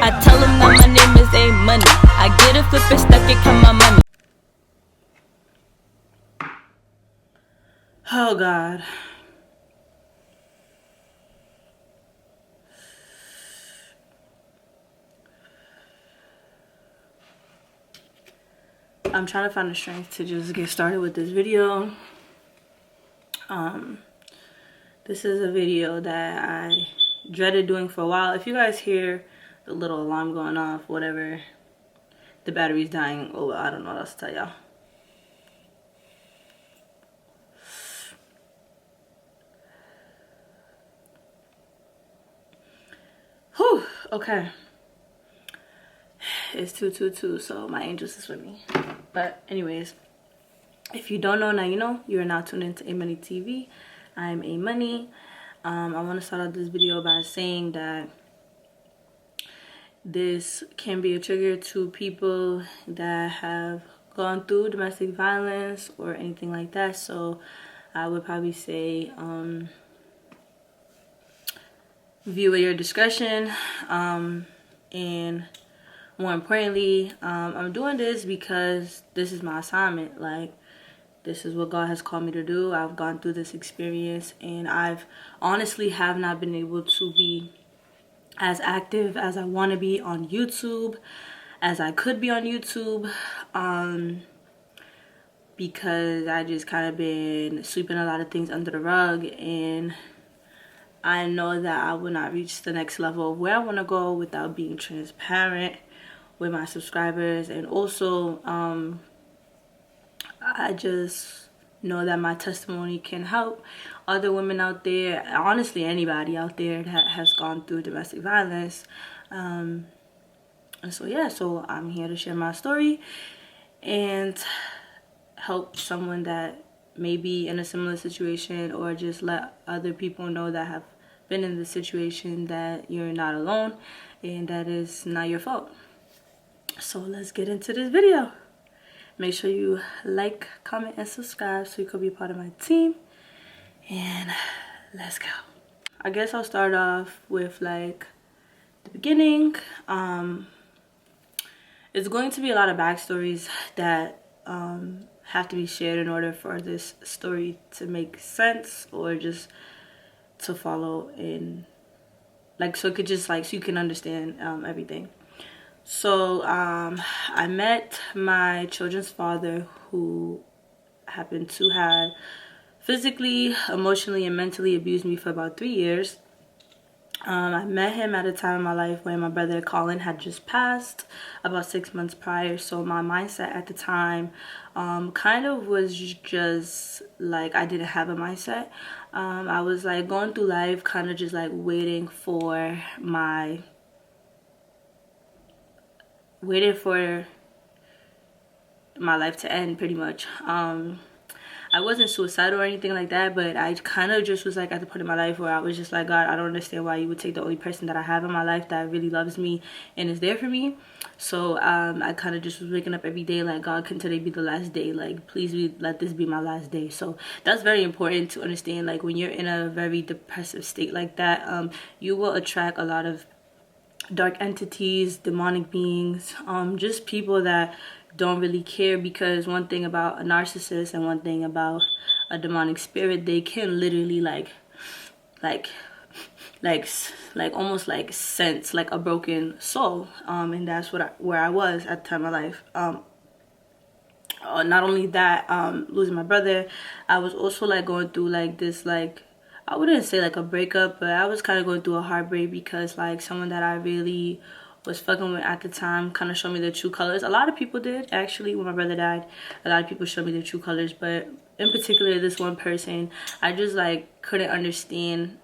I tell them that my name is aamoneyyy. I get it, flip it, stuck it, count my money. Oh God. I'm trying to find the strength to just get started with this video. This is a video that I dreaded doing for a while. If you guys hear the little alarm going off, whatever, the battery's dying, oh, I don't know what else to tell y'all. Whew, okay. It's 222, so my angels is with me. But anyways, if you don't know, now you know. You are now tuned into aamoneyyy TV. I'm aamoneyyy. I want to start out this video by saying that this can be a trigger to people that have gone through domestic violence or anything like that. So I would probably say view at your discretion. And more importantly, I'm doing this because this is my assignment. Like, this is what God has called me to do. I've gone through this experience, and I've honestly have not been able to be as active as I want to be on YouTube, as I could be on YouTube, because I just kind of been sweeping a lot of things under the rug, and I know that I will not reach the next level of where I want to go without being transparent with my subscribers. And also I just know that my testimony can help other women out there, honestly anybody out there that has gone through domestic violence. And so yeah, so I'm here to share my story and help someone that may be in a similar situation, or just let other people know that have been in the situation that you're not alone and that is not your fault. So let's get into this video. Make sure you like, comment, and subscribe so you could be part of my team. And let's go. I guess I'll start off with like the beginning. It's going to be a lot of backstories that have to be shared in order for this story to make sense, or just to follow in, like, so it could just like, so you can understand everything. So I met my children's father, who happened to have physically, emotionally, and mentally abused me for about 3 years. I met him at a time in my life when my brother Colin had just passed about 6 months prior. So my mindset at the time kind of was just like, I didn't have a mindset. I was like going through life kind of just like waiting for my life to end, pretty much. I wasn't suicidal or anything like that, but I kind of just was like at the point in my life where I was just like, God, I don't understand why you would take the only person that I have in my life that really loves me and is there for me. So I kind of just was waking up every day like, God, can today be the last day? Like, please let this be my last day. So that's very important to understand. Like, when you're in a very depressive state like that, you will attract a lot of dark entities, demonic beings, just people that don't really care. Because one thing about a narcissist and one thing about a demonic spirit, they can literally like almost like sense like a broken soul, and that's where I was at the time of my life. Not only that, losing my brother, I was also like going through like this, like, I wouldn't say like a breakup, but I was kind of going through a heartbreak, because like someone that I really was fucking with at the time kind of showed me their true colors. A lot of people did, actually. When my brother died, a lot of people showed me their true colors, but in particular this one person, I just like couldn't understand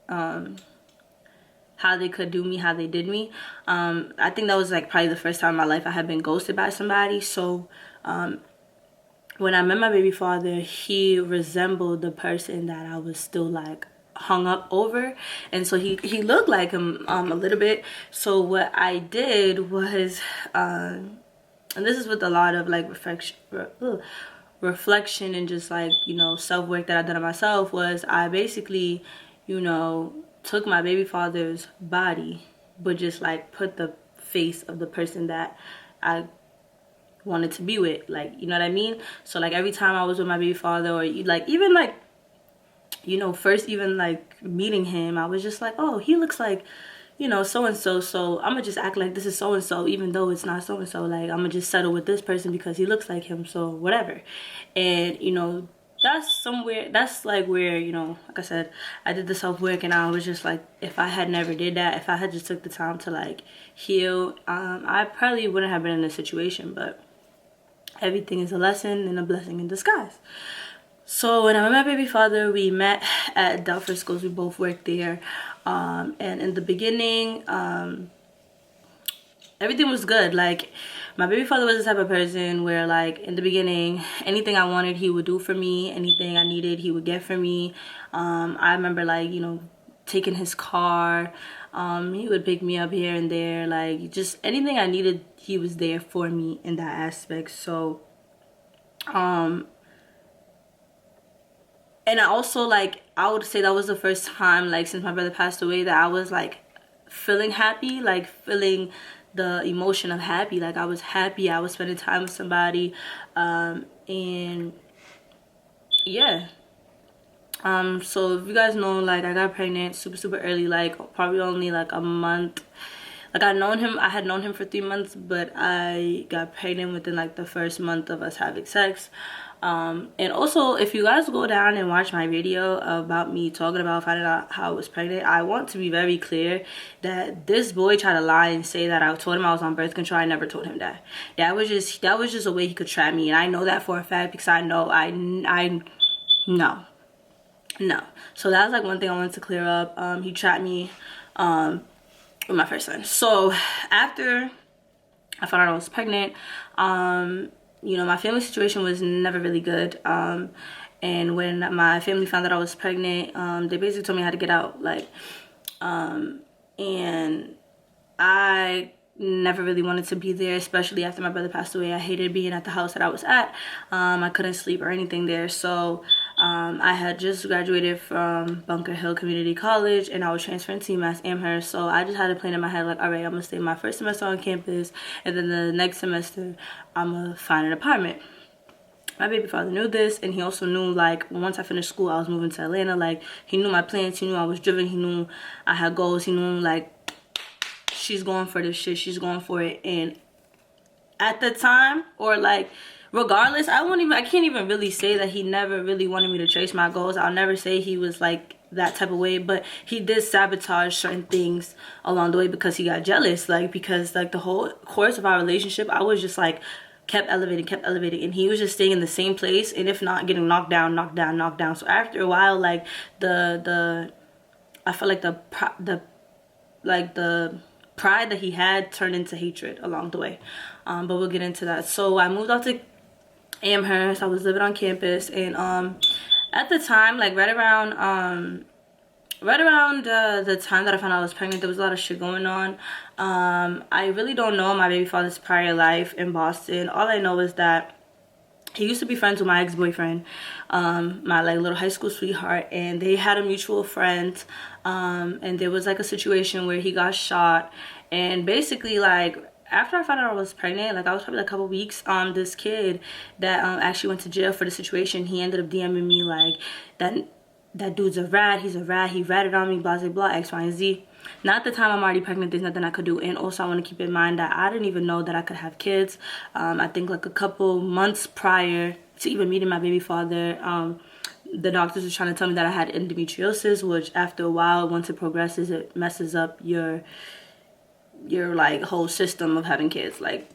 how they could do me, how they did me. I think that was like probably the first time in my life I had been ghosted by somebody. So when I met my baby father, he resembled the person that I was still like hung up over, and so he looked like him a little bit. So what I did was, and this is with a lot of like reflection and just like, you know, self-work that I done on myself, was I basically, you know, took my baby father's body, but just like put the face of the person that I wanted to be with, like, you know what I mean? So like every time I was with my baby father, or like even like, you know, first even like meeting him, I was just like, oh, he looks like, you know, so and so, so I'm gonna just act like this is so and so, even though it's not so and so. Like, I'm gonna just settle with this person because he looks like him, so whatever. And you know, that's like where, you know, like I said, I did the self-work, and I was just like, if I had never did that, if I had just took the time to like heal, I probably wouldn't have been in this situation. But everything is a lesson and a blessing in disguise. So when I met my baby father, we met at Del Frisco's. We both worked there, and in the beginning, everything was good. Like, my baby father was the type of person where, like, in the beginning, anything I wanted, he would do for me. Anything I needed, he would get for me. I remember, like, you know, taking his car. He would pick me up here and there. Like, just anything I needed, he was there for me in that aspect. So, and I also, like, I would say that was the first time, like, since my brother passed away, that I was, like, feeling happy, like, feeling the emotion of happy. Like, I was happy, I was spending time with somebody, and, yeah. So if you guys know, like, I got pregnant super early, like, probably only, like, a month. Like, I had known him for 3 months, but I got pregnant within, like, the first month of us having sex. And also, if you guys go down and watch my video about me talking about finding out how I was pregnant, I want to be very clear that this boy tried to lie and say that I told him I was on birth control. I never told him that. That was just a way he could trap me, and I know that for a fact because I know no. So that was like one thing I wanted to clear up. He trapped me with my first son. So after I found out I was pregnant, you know, my family situation was never really good. And when my family found out I was pregnant, they basically told me I had to get out. Like, and I never really wanted to be there, especially after my brother passed away. I hated being at the house that I was at. I couldn't sleep or anything there. So I had just graduated from Bunker Hill Community College, and I was transferring to UMass Amherst. So I just had a plan in my head, like, all right, I'm gonna stay my first semester on campus, and then the next semester I'm gonna find an apartment. My baby father knew this, and he also knew, like, once I finished school, I was moving to Atlanta. Like, he knew my plans, he knew I was driven, he knew I had goals, he knew, like, she's going for this shit, she's going for it. And at the time, or like, regardless, I can't even really say that he never really wanted me to chase my goals. I'll never say he was like that type of way, but he did sabotage certain things along the way because he got jealous. Like, because like the whole course of our relationship, I was just like kept elevating, and he was just staying in the same place, and if not, getting knocked down. So after a while, like, I felt like the pride that he had turned into hatred along the way. But we'll get into that. So I moved out to Amherst. I was living on campus, and at the time, like right around the time that I found out I was pregnant, there was a lot of shit going on. I really don't know my baby father's prior life in Boston. All I know is that he used to be friends with my ex-boyfriend, my like little high school sweetheart, and they had a mutual friend, and there was like a situation where he got shot. And basically, like, after I found out I was pregnant, like, I was probably like a couple weeks, this kid that actually went to jail for the situation, he ended up DMing me like, that dude's a rat, he's a rat, he ratted on me, blah blah blah, X, Y, and Z. Now at the time I'm already pregnant, there's nothing I could do. And also I want to keep in mind that I didn't even know that I could have kids. I think like a couple months prior to even meeting my baby father, the doctors were trying to tell me that I had endometriosis, which after a while, once it progresses, it messes up your like whole system of having kids. Like,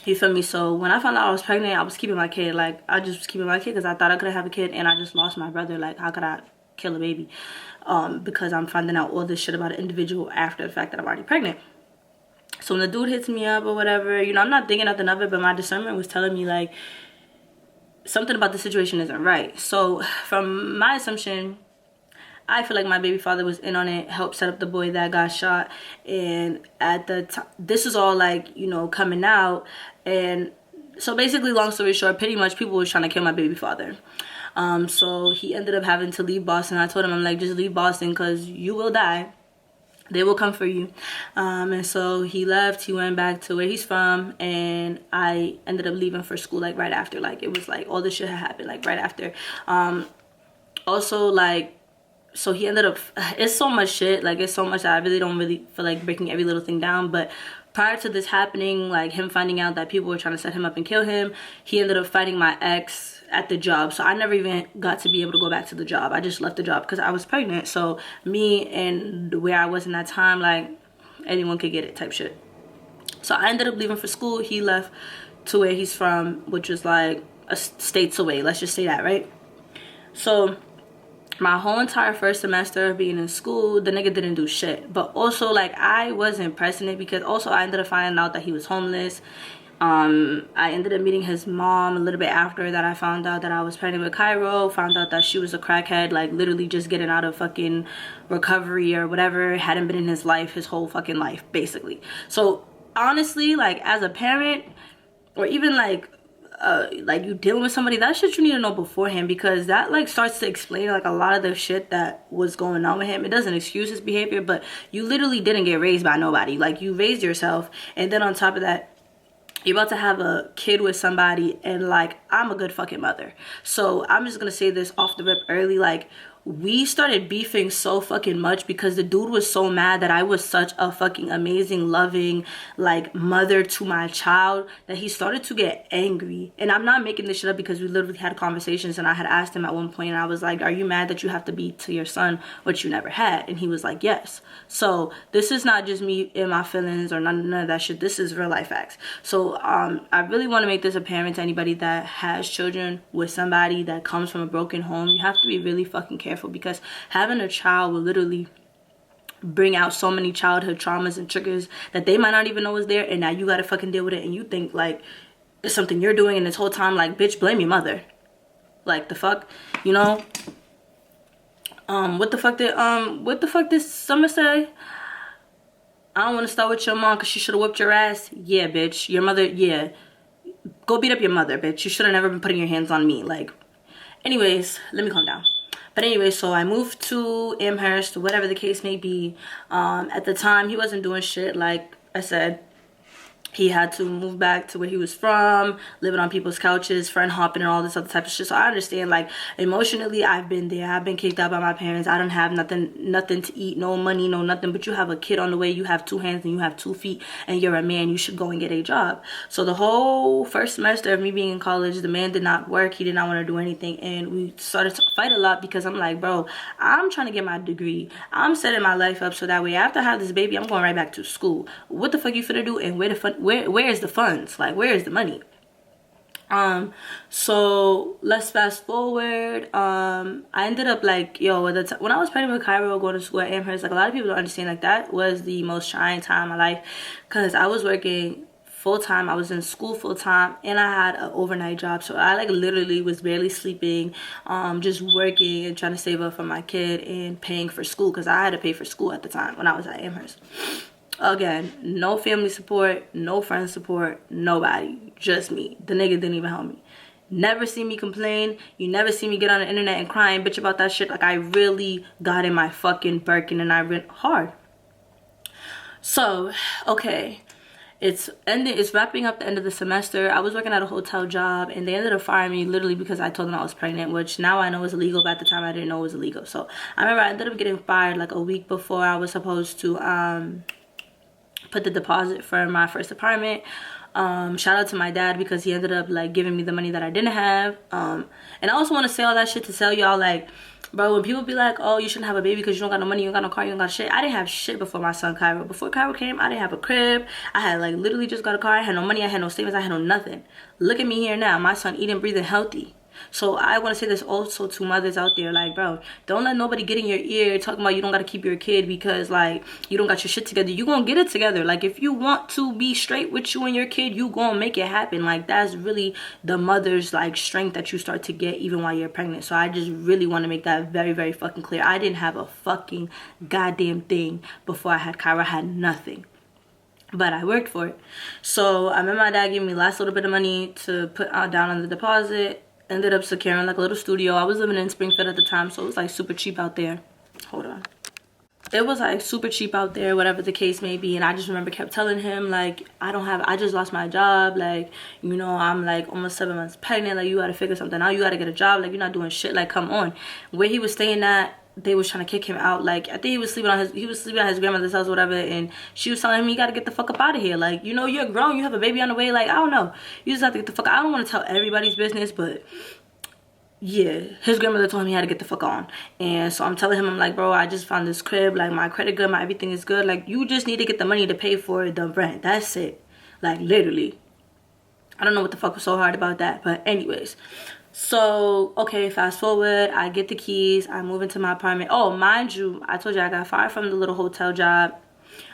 you feel me? So when I found out I was pregnant, I was keeping my kid. Like, I just was keeping my kid because I thought I could have a kid, and I just lost my brother. Like, how could I kill a baby? Because I'm finding out all this shit about an individual after the fact that I'm already pregnant. So when the dude hits me up or whatever, you know, I'm not thinking nothing of it, but my discernment was telling me like something about the situation isn't right. So from my assumption, I feel like my baby father was in on it, helped set up the boy that got shot. And at the time, this is all like, you know, coming out. And so basically, long story short, pretty much people were trying to kill my baby father. So he ended up having to leave Boston. I told him, I'm like, just leave Boston because you will die. They will come for you. And so he left, he went back to where he's from, and I ended up leaving for school like right after. Like it was like all this shit had happened like right after. Also, like, so he ended up, it's so much shit, like it's so much that I really don't really feel like breaking every little thing down. But prior to this happening, like him finding out that people were trying to set him up and kill him, he ended up fighting my ex at the job. So I never even got to be able to go back to the job. I just left the job because I was pregnant. So me and where I was in that time, like anyone could get it type shit. So I ended up leaving for school. He left to where he's from, which was like a states away, let's just say that, right? So my whole entire first semester of being in school, the nigga didn't do shit. But also, like, I wasn't pressing it because also I ended up finding out that he was homeless. I ended up meeting his mom a little bit after that. I found out that I was pregnant with Cairo, found out that she was a crackhead, like literally just getting out of fucking recovery or whatever, hadn't been in his life his whole fucking life, basically. So honestly, like as a parent, or even like you dealing with somebody, that shit you need to know beforehand, because that like starts to explain like a lot of the shit that was going on with him. It doesn't excuse his behavior, but you literally didn't get raised by nobody. Like you raised yourself, and then on top of that, you're about to have a kid with somebody, and like I'm a good fucking mother. So I'm just gonna say this off the rip early, like we started beefing so fucking much because the dude was so mad that I was such a fucking amazing, loving, like mother to my child, that he started to get angry. And I'm not making this shit up because we literally had conversations, and I had asked him at one point, and I was like, are you mad that you have to be to your son what you never had? And he was like, yes. So this is not just me in my feelings or none of that shit. This is real life facts. So I really want to make this apparent to anybody that has children with somebody that comes from a broken home. You have to be really fucking careful, because having a child will literally bring out so many childhood traumas and triggers that they might not even know is there, and now you gotta fucking deal with it, and you think like it's something you're doing, and this whole time, like, bitch, blame your mother. Like the fuck, you know? What the fuck did Summer say? I don't want to start with your mom because she should have whipped your ass. Yeah, bitch, your mother, yeah, go beat up your mother, bitch. You should have never been putting your hands on me. Like, anyways, let me calm down. But anyway, so I moved to Amherst, whatever the case may be. At the time, he wasn't doing shit. Like I said, he had to move back to where he was from, living on people's couches, friend hopping, and all this other type of shit. So I understand, like, emotionally, I've been there. I've been kicked out by my parents. I don't have nothing to eat, no money, no nothing. But you have a kid on the way. You have 2 hands and you have 2 feet, and you're a man. You should go and get a job. So the whole first semester of me being in college, the man did not work. He did not want to do anything, and we started to fight a lot because I'm like, bro, I'm trying to get my degree. I'm setting my life up so that way after I have this baby, I'm going right back to school. What the fuck you finna do, and where is the funds? Like, where is the money? So let's fast forward. I ended up like, yo, when I was pregnant with Cairo, going to school at Amherst, like a lot of people don't understand, like that was the most trying time of my life, because I was working full-time, I was in school full-time, and I had an overnight job. So I like literally was barely sleeping, just working and trying to save up for my kid and paying for school, because I had to pay for school at the time when I was at Amherst. Again, no family support, no friend support, nobody, just me. The nigga didn't even help me. Never see me complain. You never see me get on the internet and cry and bitch about that shit. Like, I really got in my fucking Birkin and I went hard. So, okay, it's wrapping up the end of the semester. I was working at a hotel job, and they ended up firing me literally because I told them I was pregnant, which now I know is illegal, but at the time I didn't know it was illegal. So I remember I ended up getting fired like a week before I was supposed to put the deposit for my first apartment. Shout out to my dad, because he ended up like giving me the money that I didn't have. And I also want to say all that shit to tell y'all, like, bro, when people be like, oh, you shouldn't have a baby because you don't got no money, you don't got no car, you don't got shit. I didn't have shit before my son Cairo. Before Cairo came, I didn't have a crib. I had like literally just got a car. I had no money, I had no savings, I had no nothing. Look at me here now, my son eating, breathing healthy. So I want to say this also to mothers out there, like, bro, don't let nobody get in your ear talking about you don't got to keep your kid because like you don't got your shit together. You gonna get it together. Like, if you want to be straight with you and your kid, you gonna make it happen. Like, that's really the mother's like strength that you start to get even while you're pregnant. So I just really want to make that very, very fucking clear. I didn't have a fucking goddamn thing before I had Kyra. I had nothing, but I worked for it. So I remember my dad gave me last little bit of money to put down on the deposit. Ended up securing like a little studio. I was living in Springfield at the time, so it was like super cheap out there. Hold on. it was like super cheap out there, whatever the case may be. And I just remember kept telling him like, I just lost my job, like, you know, I'm like almost 7 months pregnant, like you gotta figure something out, you gotta get a job, like you're not doing shit, like come on. Where he was staying at, they was trying to kick him out. Like I think he was sleeping at his grandmother's house or whatever, and she was telling him, you gotta get the fuck up out of here, like, you know, you're grown, you have a baby on the way, like I don't know, you just have to get the fuck. I don't want to tell everybody's business, but yeah, his grandmother told him he had to get the fuck on. And so I'm telling him, I'm like, bro, I just found this crib, like my credit good, my everything is good, like you just need to get the money to pay for the rent, that's it. Like literally, I don't know what the fuck was so hard about that, but anyways. So okay, fast forward, I get the keys, I move into my apartment. Oh, mind you, I told you I got fired from the little hotel job.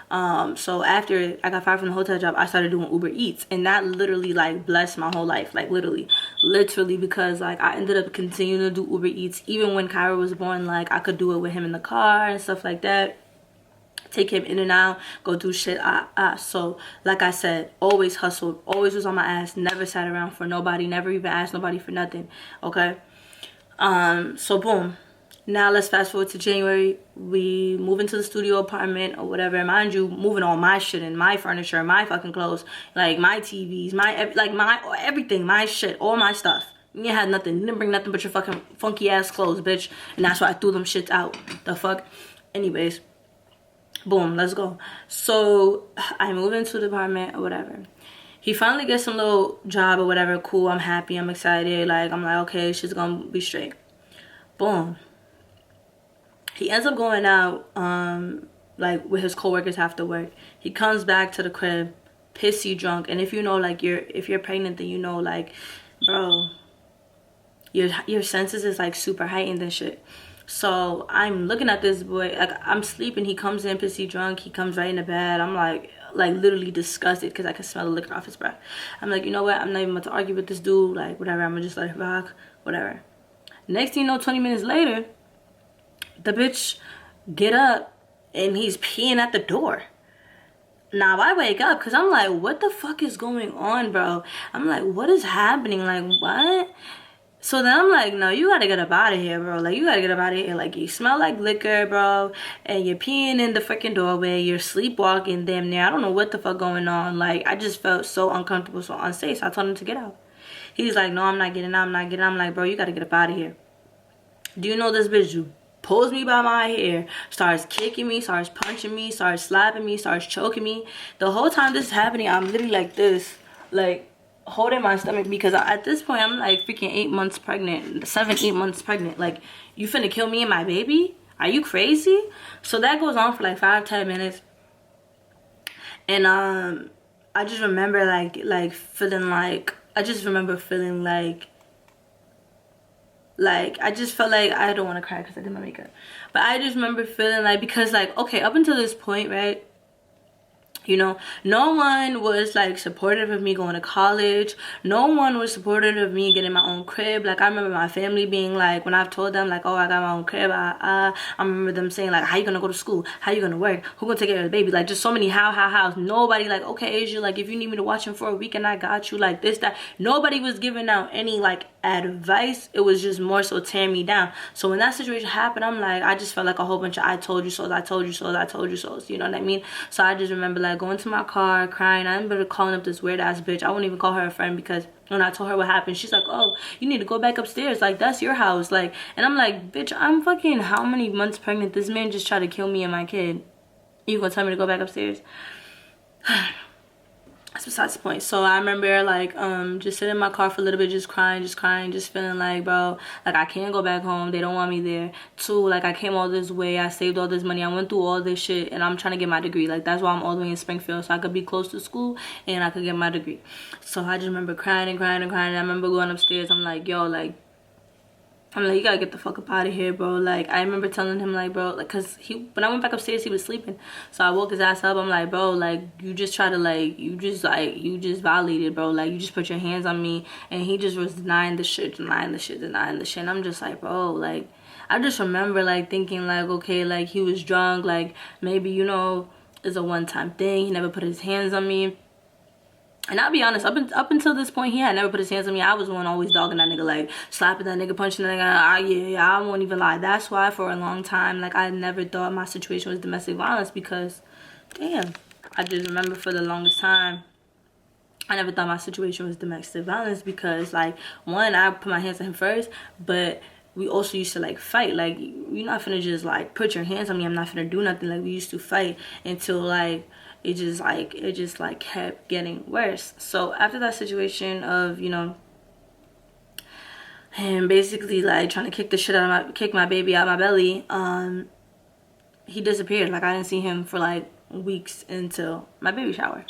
So after I got fired from the hotel job, I started doing Uber Eats, and that literally like blessed my whole life, like literally, because like I ended up continuing to do Uber Eats even when Kyra was born. Like I could do it with him in the car and stuff like that, take him in and out, go do shit. So like I said, always hustled, always was on my ass, never sat around for nobody, never even asked nobody for nothing. Okay, so boom. Now let's fast forward to January. We move into the studio apartment or whatever. Mind you, moving all my shit and my furniture, my fucking clothes, like my TVs, my everything, my shit, all my stuff. You had nothing. You didn't bring nothing but your fucking funky ass clothes, bitch. And that's why I threw them shits out. The fuck. Anyways, boom, let's go. So I move into the apartment or whatever. He finally gets some little job or whatever. Cool. I'm happy. I'm excited. Like I'm like, okay, she's gonna be straight. Boom. He ends up going out, like with his coworkers after work. He comes back to the crib, pissy drunk. And if you know, like if you're pregnant, then you know, like, bro, your senses is like super heightened and shit. So I'm looking at this boy, like I'm sleeping. He comes in pissy drunk. He comes right in the bed. I'm like literally disgusted because I can smell the liquor off his breath. I'm like, you know what? I'm not even about to argue with this dude. Like whatever. I'm gonna just let it rock. Whatever. Next thing you know, 20 minutes later, the bitch get up and he's peeing at the door. Now I wake up because I'm like, what the fuck is going on, bro? I'm like, what is happening? Like, what? So then I'm like, no, you gotta get up out of here, bro. Like, you gotta get up out of here. Like, you smell like liquor, bro. And you're peeing in the freaking doorway. You're sleepwalking damn near. I don't know what the fuck going on. Like, I just felt so uncomfortable, so unsafe. So I told him to get out. He's like, no, I'm not getting out. I'm not getting out. I'm like, bro, you gotta get up out of here. Do you know this bitch? You pulls me by my hair, starts kicking me, starts punching me, starts slapping me, starts choking me. The whole time this is happening, I'm literally like this, like holding my stomach, because at this point I'm like freaking 8 months pregnant, 7-8 months pregnant. Like, you finna kill me and my baby? Are you crazy? So that goes on for like 5-10 minutes, and I just remember feeling like I just felt like I don't want to cry because I did my makeup, but I just remember feeling like, because like, okay, up until this point, right, you know, no one was like supportive of me going to college. No one was supportive of me getting my own crib. Like, I remember my family being like, when I've told them like, oh, I got my own crib, I remember them saying like, how you gonna go to school? How you gonna work? Who gonna take care of the baby? Like, just so many hows. Nobody like, okay, Asia, like if you need me to watch him for a weekend, I got you. Like this, that. Nobody was giving out any like advice. It was just more so tearing me down. So when that situation happened, I'm like, I just felt like a whole bunch of I told you so, I told you so, I told you so. You know what I mean? So I just remember like going to my car crying. I remember calling up this weird ass bitch. I wouldn't even call her a friend, because when I told her what happened, she's like, oh, you need to go back upstairs, like that's your house. Like, and I'm like, bitch, I'm fucking how many months pregnant? This man just tried to kill me and my kid. You gonna tell me to go back upstairs? That's besides the point. So I remember like just sitting in my car for a little bit, just crying, just feeling like, bro, like I can't go back home, they don't want me there. Two, like I came all this way, I saved all this money, I went through all this shit, and I'm trying to get my degree. Like that's why I'm all the way in Springfield, so I could be close to school and I could get my degree. So I just remember crying. I remember going upstairs. I'm like, yo, like you gotta get the fuck up out of here, bro. Like, I remember telling him, like, bro, like, cause when I went back upstairs, he was sleeping. So I woke his ass up. I'm like, bro, like, you just try to, like, you just violated, bro. Like, you just put your hands on me. And he just was denying the shit. And I'm just like, bro, like, I just remember, like, thinking, like, okay, like, he was drunk. Like, maybe, you know, it's a one-time thing. He never put his hands on me. And I'll be honest, up until this point, he had never put his hands on me. I was the one always dogging that nigga, like slapping that nigga, punching that nigga. Yeah, I won't even lie. That's why for a long time, like, I never thought my situation was domestic violence, because, damn, I just remember for the longest time, I never thought my situation was domestic violence, because, like, one, I put my hands on him first, but we also used to, like, fight. Like, you're not finna just, like, put your hands on me. I'm not finna do nothing. Like, we used to fight until, like, it just kept getting worse. So after that situation of, you know, him basically, like, trying to kick my baby out of my belly, he disappeared. Like, I didn't see him for, like, weeks until my baby shower.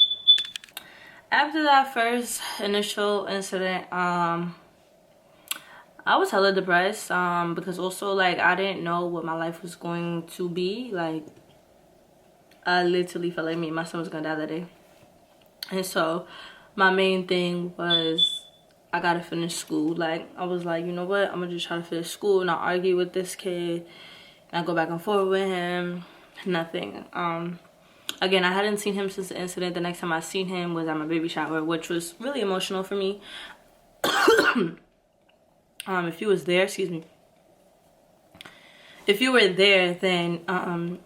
After that first initial incident, I was hella depressed, because also, like, I didn't know what my life was going to be. Like, I literally felt like me and my son was gonna die that day. And so my main thing was, I gotta finish school. Like, I was like, you know what, I'm gonna just try to finish school, not argue with this kid, and go back and forth with him. Nothing. Again, I hadn't seen him since the incident. The next time I seen him was at my baby shower, which was really emotional for me. If you was there, excuse me, if you were there, then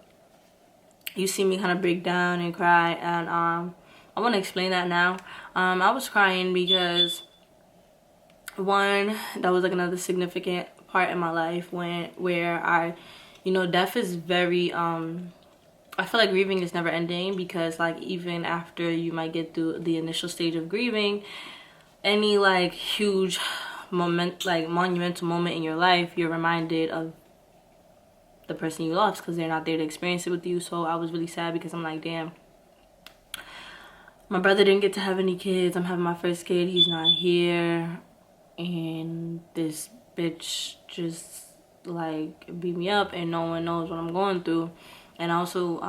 you see me kind of break down and cry, and I want to explain that now. I was crying because, one, that was like another significant part in my life where I, you know, death is very I feel like grieving is never ending, because, like, even after you might get through the initial stage of grieving, any, like, huge monumental moment in your life, you're reminded of the person you lost, because they're not there to experience it with you. So I was really sad, because I'm like, damn, my brother didn't get to have any kids. I'm having my first kid, he's not here, and this bitch just, like, beat me up, and no one knows what I'm going through. And also,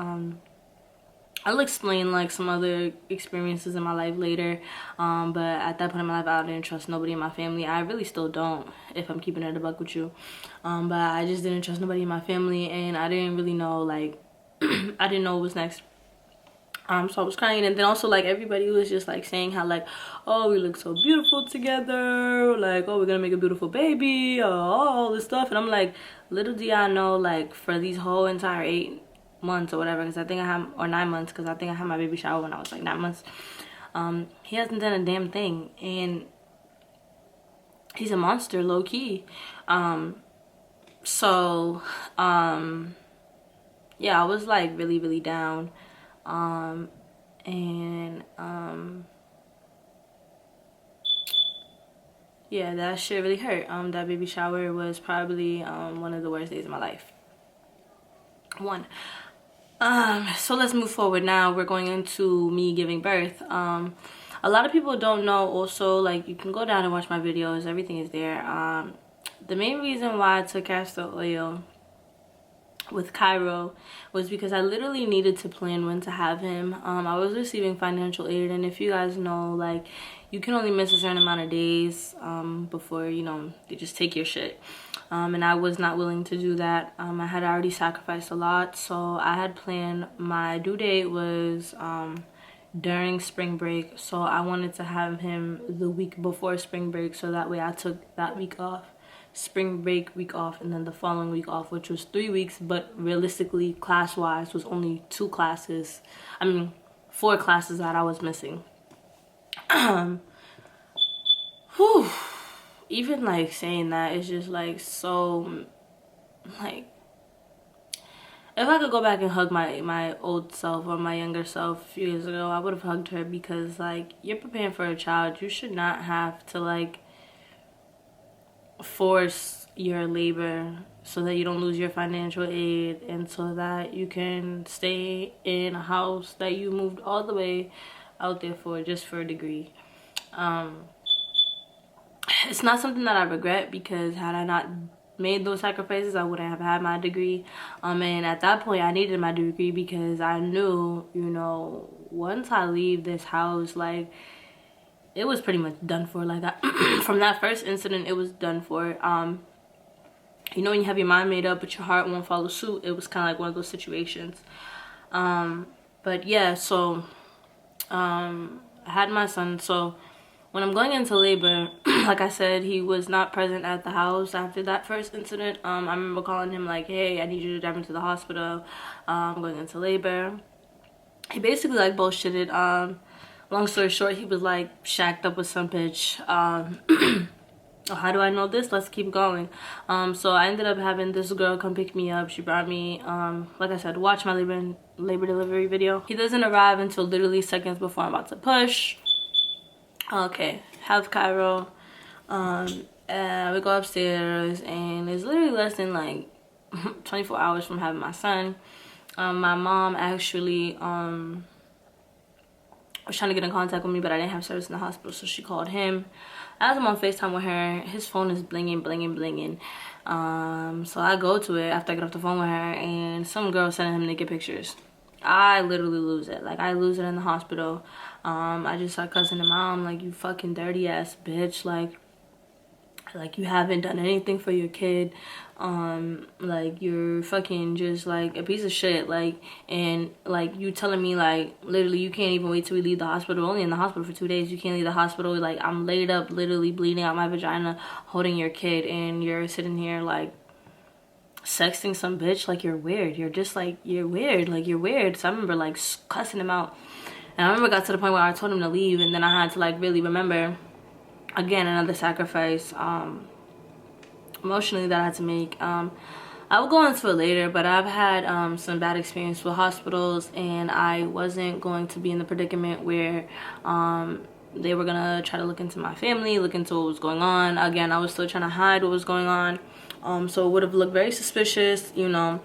I'll explain, like, some other experiences in my life later, but at that point in my life, I didn't trust nobody in my family. I really still don't, if I'm keeping it a buck with you. But I just didn't trust nobody in my family, and I didn't really know, like, I didn't know what was next. So I was crying, and then also, like, everybody was just, like, saying how, like, oh, we look so beautiful together, like, oh, we're gonna make a beautiful baby, all this stuff. And I'm like, little do I know, like, for these whole entire 8 months or whatever, because I think I have, or 9 months, because I think I had my baby shower when I was like 9 months, he hasn't done a damn thing, and he's a monster, low-key. So yeah, I was, like, really, really down. Yeah, that shit really hurt. That baby shower was probably one of the worst days of my life. So let's move forward. Now we're going into me giving birth. A lot of people don't know also, like, you can go down and watch my videos, everything is there. The main reason why I took castor oil with Cairo was because I literally needed to plan when to have him. I was receiving financial aid, and if you guys know, like, you can only miss a certain amount of days before, you know, they just take your shit. And I was not willing to do that. I had already sacrificed a lot, so I had planned, my due date was during spring break, so I wanted to have him the week before spring break, so that way I took that week off, spring break week off, and then the following week off, which was 3 weeks, but realistically, class-wise, was only 4 classes that I was missing. Whew. Even, like, saying that is just, like, so, like, if I could go back and hug my old self or my younger self a few years ago, I would have hugged her, because, like, you're preparing for a child. You should not have to, like, force your labor so that you don't lose your financial aid, and so that you can stay in a house that you moved all the way out there for, just for a degree. It's not something that I regret, because had I not made those sacrifices, I wouldn't have had my degree. And at that point, I needed my degree, because I knew, you know, once I leave this house, like, it was pretty much done for. Like, from that first incident, it was done for. You know, when you have your mind made up but your heart won't follow suit, it was kind of like one of those situations. But yeah, so I had my son. So when I'm going into labor, like I said, he was not present at the house after that first incident. I remember calling him like, hey, I need you to drive me to the hospital. I'm going into labor. He basically like bullshitted. Long story short, he was like shacked up with some bitch. Oh, how do I know this? Let's keep going. So I ended up having this girl come pick me up. She brought me, like I said, watch my labor delivery video. He doesn't arrive until literally seconds before I'm about to push. Okay, have Cairo. We go upstairs, and it's literally less than like 24 hours from having my son. My mom actually was trying to get in contact with me, but I didn't have service in the hospital, so she called him. As I'm on FaceTime with her, his phone is blinging, blinging, blinging. So I go to it after I get off the phone with her, and some girl sending him naked pictures. I literally lose it. Like, I lose it in the hospital. I just start cussing him out. I'm like, you fucking dirty ass bitch. Like you haven't done anything for your kid. Like you're fucking just like a piece of shit. Like, and like you telling me like literally you can't even wait till we leave the hospital. We're only in the hospital for 2 days. You can't leave the hospital. Like, I'm laid up literally bleeding out my vagina holding your kid, and you're sitting here like sexting some bitch. Like, you're weird. You're just like, you're weird. Like, you're weird. So I remember like cussing him out, and I remember it got to the point where I told him to leave, and then I had to like really remember, again, another sacrifice emotionally that I had to make. I will go into it later, but I've had some bad experience with hospitals, and I wasn't going to be in the predicament where they were gonna try to look into my family, look into what was going on. Again, I was still trying to hide what was going on, so it would have looked very suspicious. You know,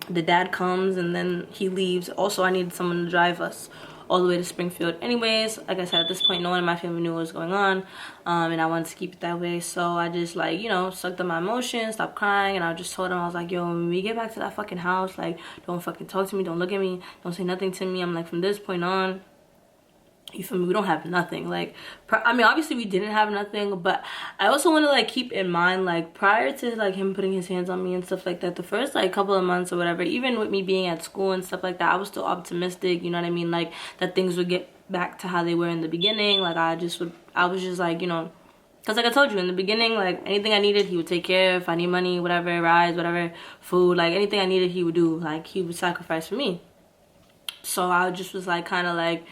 the dad comes and then he leaves. Also, I needed someone to drive us all the way to Springfield. Anyways, like I said, at this point, no one in my family knew what was going on, and I wanted to keep it that way. So I just, like, you know, sucked up my emotions, stopped crying, and I just told him, I was like, yo, when we get back to that fucking house, like, don't fucking talk to me, don't look at me, don't say nothing to me. I'm like, from this point on, you feel me, we don't have nothing. Like, I mean, obviously we didn't have nothing, but I also want to like keep in mind, like, prior to like him putting his hands on me and stuff like that, the first like couple of months or whatever, even with me being at school and stuff like that, I was still optimistic, you know what I mean, like that things would get back to how they were in the beginning. Like, I was just like, you know, because like I told you in the beginning, like anything I needed he would take care of. If I need money, whatever, rides, whatever, food, like anything I needed he would do. Like, he would sacrifice for me. So I just was like kind of like,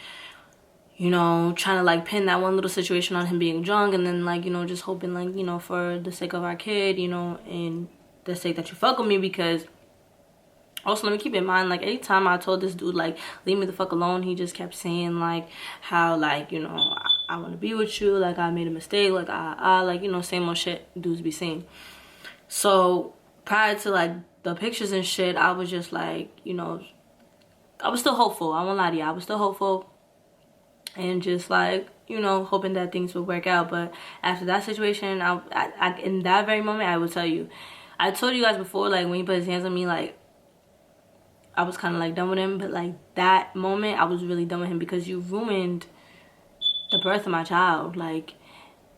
you know, trying to like pin that one little situation on him being drunk, and then like, you know, just hoping like, you know, for the sake of our kid, you know, and the sake that you fuck with me. Because also, let me keep in mind, like, anytime I told this dude like leave me the fuck alone, he just kept saying like how, like, you know, I want to be with you, like I made a mistake, like like, you know, same old shit dudes be saying. So prior to like the pictures and shit, I was just like, you know, I was still hopeful. I won't lie to you, I was still hopeful, and just like, you know, hoping that things would work out. But after that situation, I in that very moment, I will tell you, I told you guys before, like when he put his hands on me, like I was kind of like done with him. But like that moment, I was really done with him, because you ruined the birth of my child. Like,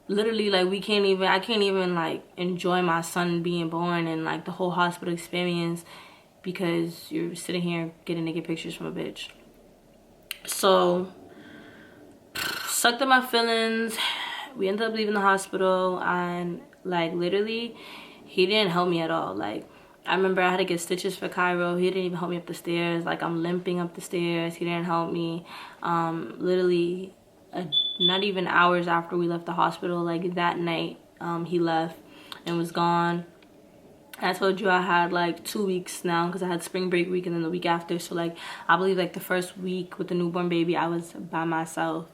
literally, like I can't even like enjoy my son being born and like the whole hospital experience because you're sitting here getting naked pictures from a bitch. So sucked up my feelings. We ended up leaving the hospital, and like literally he didn't help me at all. Like, I remember I had to get stitches for Cairo. He didn't even help me up the stairs. Like, I'm limping up the stairs. He didn't help me. Literally not even hours after we left the hospital, like that night, he left and was gone. I told you I had like 2 weeks now, because I had spring break week and then the week after. So like, I believe like the first week with the newborn baby I was by myself,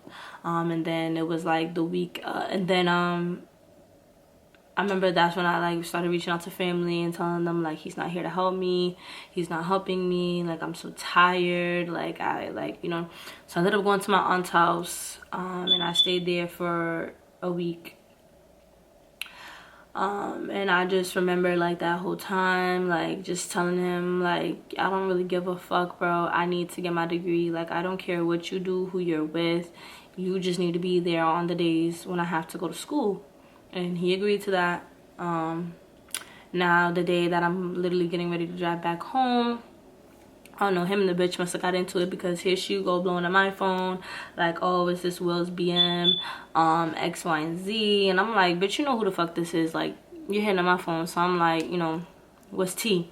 and then it was like the week and then I remember that's when I like started reaching out to family and telling them like, he's not here to help me, he's not helping me, like I'm so tired, like I like, you know. So I ended up going to my aunt's house, and I stayed there for a week. And I just remember like that whole time, like just telling him like, I don't really give a fuck, bro. I need to get my degree. Like, I don't care what you do, who you're with, you just need to be there on the days when I have to go to school. And he agreed to that. Now the day that I'm literally getting ready to drive back home, I don't know, him and the bitch must have got into it, because here she go blowing up my phone like, oh, is this Will's BM, X, Y, and Z. And I'm like, bitch, you know who the fuck this is. Like, you're hitting on my phone. So I'm like, you know, what's T?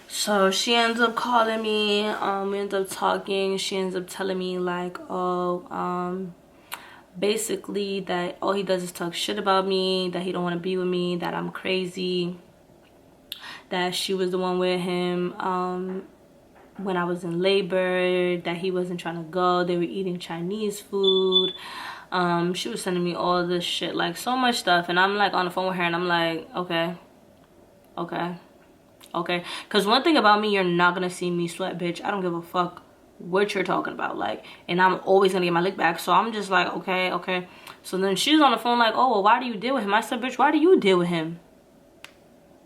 So she ends up calling me. We end up talking. She ends up telling me like, oh, basically that all he does is talk shit about me, that he don't want to be with me, that I'm crazy, that she was the one with him when I was in labor, that he wasn't trying to go, they were eating Chinese food. She was sending me all this shit, like so much stuff, and I'm like on the phone with her, and I'm like, okay, because one thing about me, you're not gonna see me sweat, bitch. I don't give a fuck what you're talking about, like, and I'm always gonna get my lick back. So I'm just like, okay. So then she's on the phone like, oh, well, why do you deal with him? I said, bitch, why do you deal with him?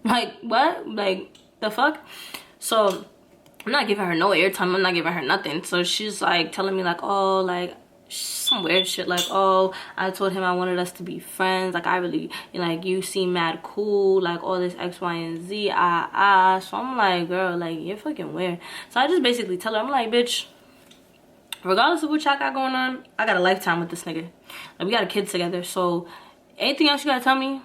Like, what? Like, the fuck? So I'm not giving her no airtime. I'm not giving her nothing. So she's like telling me like, oh, like some weird shit like, oh, I told him I wanted us to be friends, like I really, like, you seem mad cool, like all this X, Y, and Z. So I'm like, girl, like, you're fucking weird. So I just basically tell her, I'm like, bitch, regardless of what y'all got going on, I got a lifetime with this nigga. Like, we got a kid together. So anything else you gotta tell me,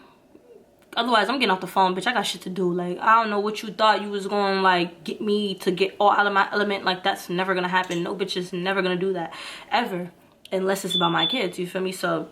otherwise I'm getting off the phone, bitch. I got shit to do. Like, I don't know what you thought you was gonna like get me to get all out of my element. Like, that's never gonna happen. No bitch is never gonna do that ever, unless it's about my kids, you feel me? So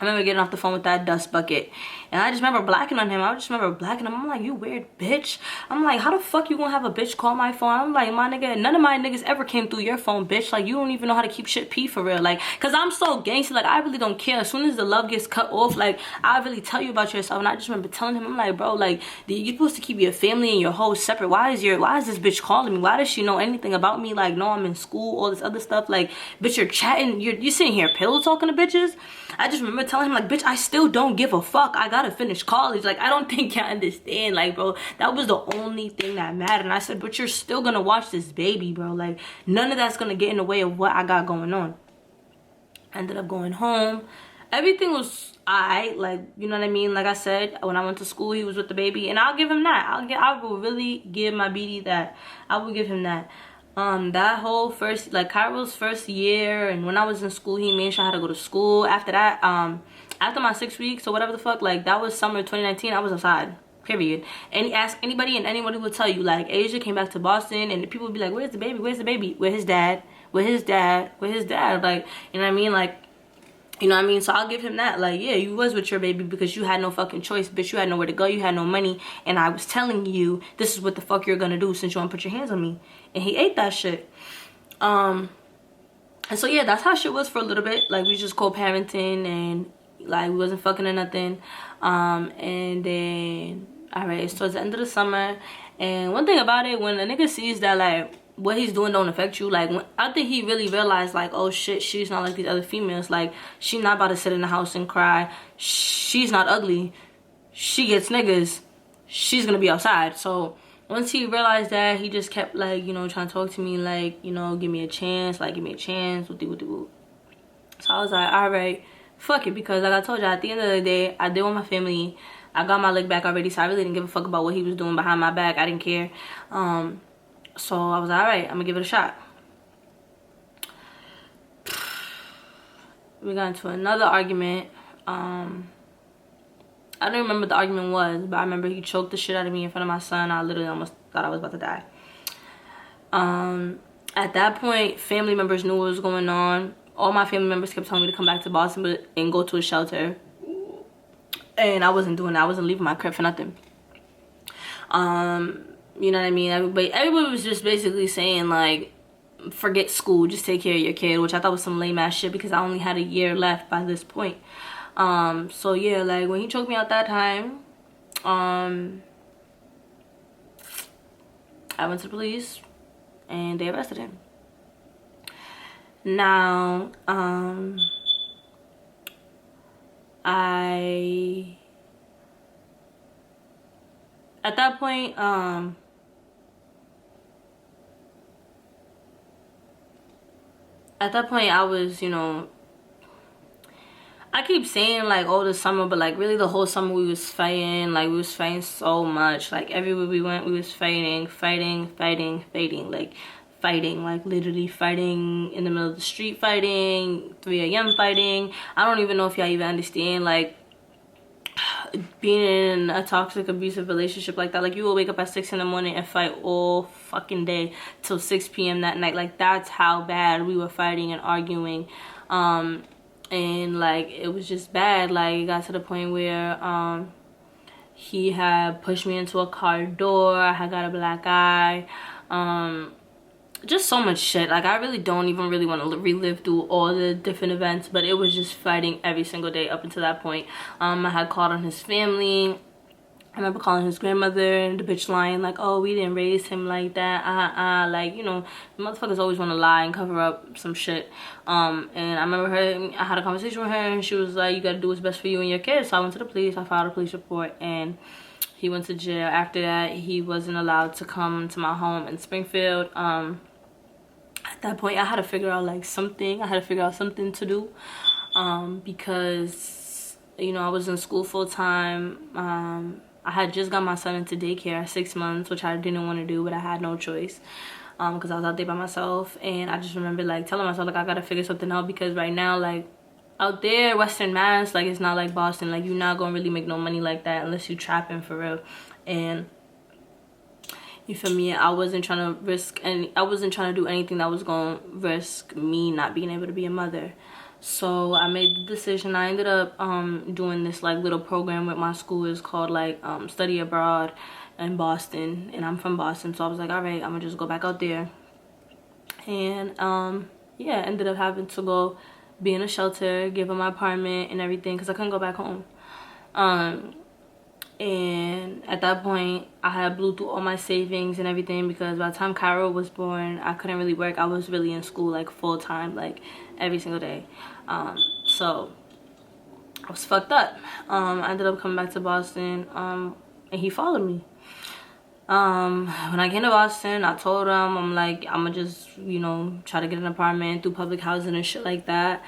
I remember getting off the phone with that dust bucket, and I just remember blacking on him. I'm like, you weird bitch. I'm like, how the fuck you gonna have a bitch call my phone? I'm like, my nigga, none of my niggas ever came through your phone, bitch. Like, you don't even know how to keep shit pee for real. Like, cause I'm so gangster, like, I really don't care. As soon as the love gets cut off, like, I really tell you about yourself. And I just remember telling him, I'm like, bro, like, you're supposed to keep your family and your whole separate. Why is this bitch calling me? Why does she know anything about me? Like, no, I'm in school, all this other stuff. Like, bitch, you're chatting, you're sitting here pillow talking to bitches. I just remember telling him, like, bitch, I still don't give a fuck. I gotta finish college. Like, I don't think you understand. Like, bro, that was the only thing that mattered. And I said, but you're still gonna watch this baby, bro. Like, none of that's gonna get in the way of what I got going on. I ended up going home. Everything was alright. Like, you know what I mean? Like I said, when I went to school, he was with the baby. And I'll give him that. I will really give my BD that. I will give him that. That whole first, like, Cairo's first year, and when I was in school, he made sure I had to go to school. After that, after my 6 weeks or whatever the fuck, like, that was summer 2019, I was outside, period. And ask anybody, and anyone who will tell you, like, Asia came back to Boston, and people would be like, where's the baby? Where's the baby? Where's his dad? Where's his dad? Where's his dad? Like, you know what I mean? Like, you know what I mean? So I'll give him that. Like, yeah, you was with your baby because you had no fucking choice, bitch. You had nowhere to go. You had no money. And I was telling you, this is what the fuck you're gonna do since you want to put your hands on me. And he ate that shit. And so, yeah, that's how shit was for a little bit. Like, we just co-parenting, and, like, we wasn't fucking or nothing. And then, alright, it's towards the end of the summer. And one thing about it, when a nigga sees that, like, what he's doing don't affect you, like, I think he really realized, like, oh shit, she's not like these other females. Like, she's not about to sit in the house and cry. She's not ugly. She gets niggas. She's gonna be outside. So once he realized that, he just kept, like, you know, trying to talk to me, like, you know, give me a chance, like, give me a chance, whoop-de-whoop-de-whoop. So I was like, all right, fuck it, because like I told you, at the end of the day, I did with my family. I got my leg back already, so I really didn't give a fuck about what he was doing behind my back. I didn't care. So I was like, all right, I'm gonna give it a shot. We got into another argument. I don't remember what the argument was, but I remember he choked the shit out of me in front of my son. I literally almost thought I was about to die. At that point, family members knew what was going on. All my family members kept telling me to come back to Boston and go to a shelter. And I wasn't doing that. I wasn't leaving my crib for nothing. You know what I mean? Everybody was just basically saying, like, forget school, just take care of your kid, which I thought was some lame ass shit because I only had a year left by this point. So yeah, like, when he choked me out that time, I went to the police and they arrested him. Now, at that point, I was, you know, I keep saying like, oh, the summer, but like really the whole summer we was fighting. Like we was fighting so much. Like everywhere we went, we was fighting, like fighting, like literally fighting in the middle of the street, fighting 3 a.m. fighting. I don't even know if y'all even understand like being in a toxic abusive relationship like that. Like you will wake up at 6 in the morning and fight all fucking day till 6 p.m. that night. Like that's how bad we were fighting and arguing. And like it was just bad. Like it got to the point where he had pushed me into a car door. I had got a black eye. Just so much shit. Like I really don't even really want to relive through all the different events, but it was just fighting every single day up until that point. I had called on his family. I remember calling his grandmother and the bitch lying like, oh, we didn't raise him like that. Like, you know, motherfuckers always want to lie and cover up some shit. And I remember I had a conversation with her and she was like, you got to do what's best for you and your kids. So I went to the police. I filed a police report and he went to jail. After that, he wasn't allowed to come to my home in Springfield. At that point, I had to figure out like something. I had to figure out something to do because, you know, I was in school full time. I had just got my son into daycare at 6 months, which I didn't want to do, but I had no choice because I was out there by myself. And I just remember like telling myself like I gotta figure something out because right now like out there Western Mass, like it's not like Boston. Like you're not gonna really make no money like that unless you trapping for real. And you feel me? I wasn't trying to risk and I wasn't trying to do anything that was gonna risk me not being able to be a mother. So I made the decision. I ended up doing this like little program with my school. It's called like study abroad in Boston, and I'm from Boston, so I was like, all right, I'm gonna just go back out there. And yeah, ended up having to go be in a shelter, give him my apartment and everything because I couldn't go back home. And at that point I had blew through all my savings and everything because by the time Cairo was born I couldn't really work. I was really in school like full time, like every single day. So I was fucked up. I ended up coming back to Boston and he followed me. When I came to Boston, I told him, I'm like, I'm gonna just, you know, try to get an apartment through public housing and shit like that.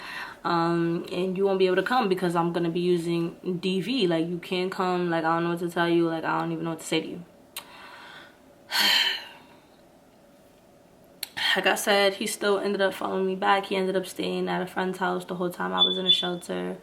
And you won't be able to come because I'm gonna be using DV. Like you can't come. Like I don't know what to tell you. Like I don't even know what to say to you. Like I said, he still ended up following me back. He ended up staying at a friend's house the whole time I was in a shelter.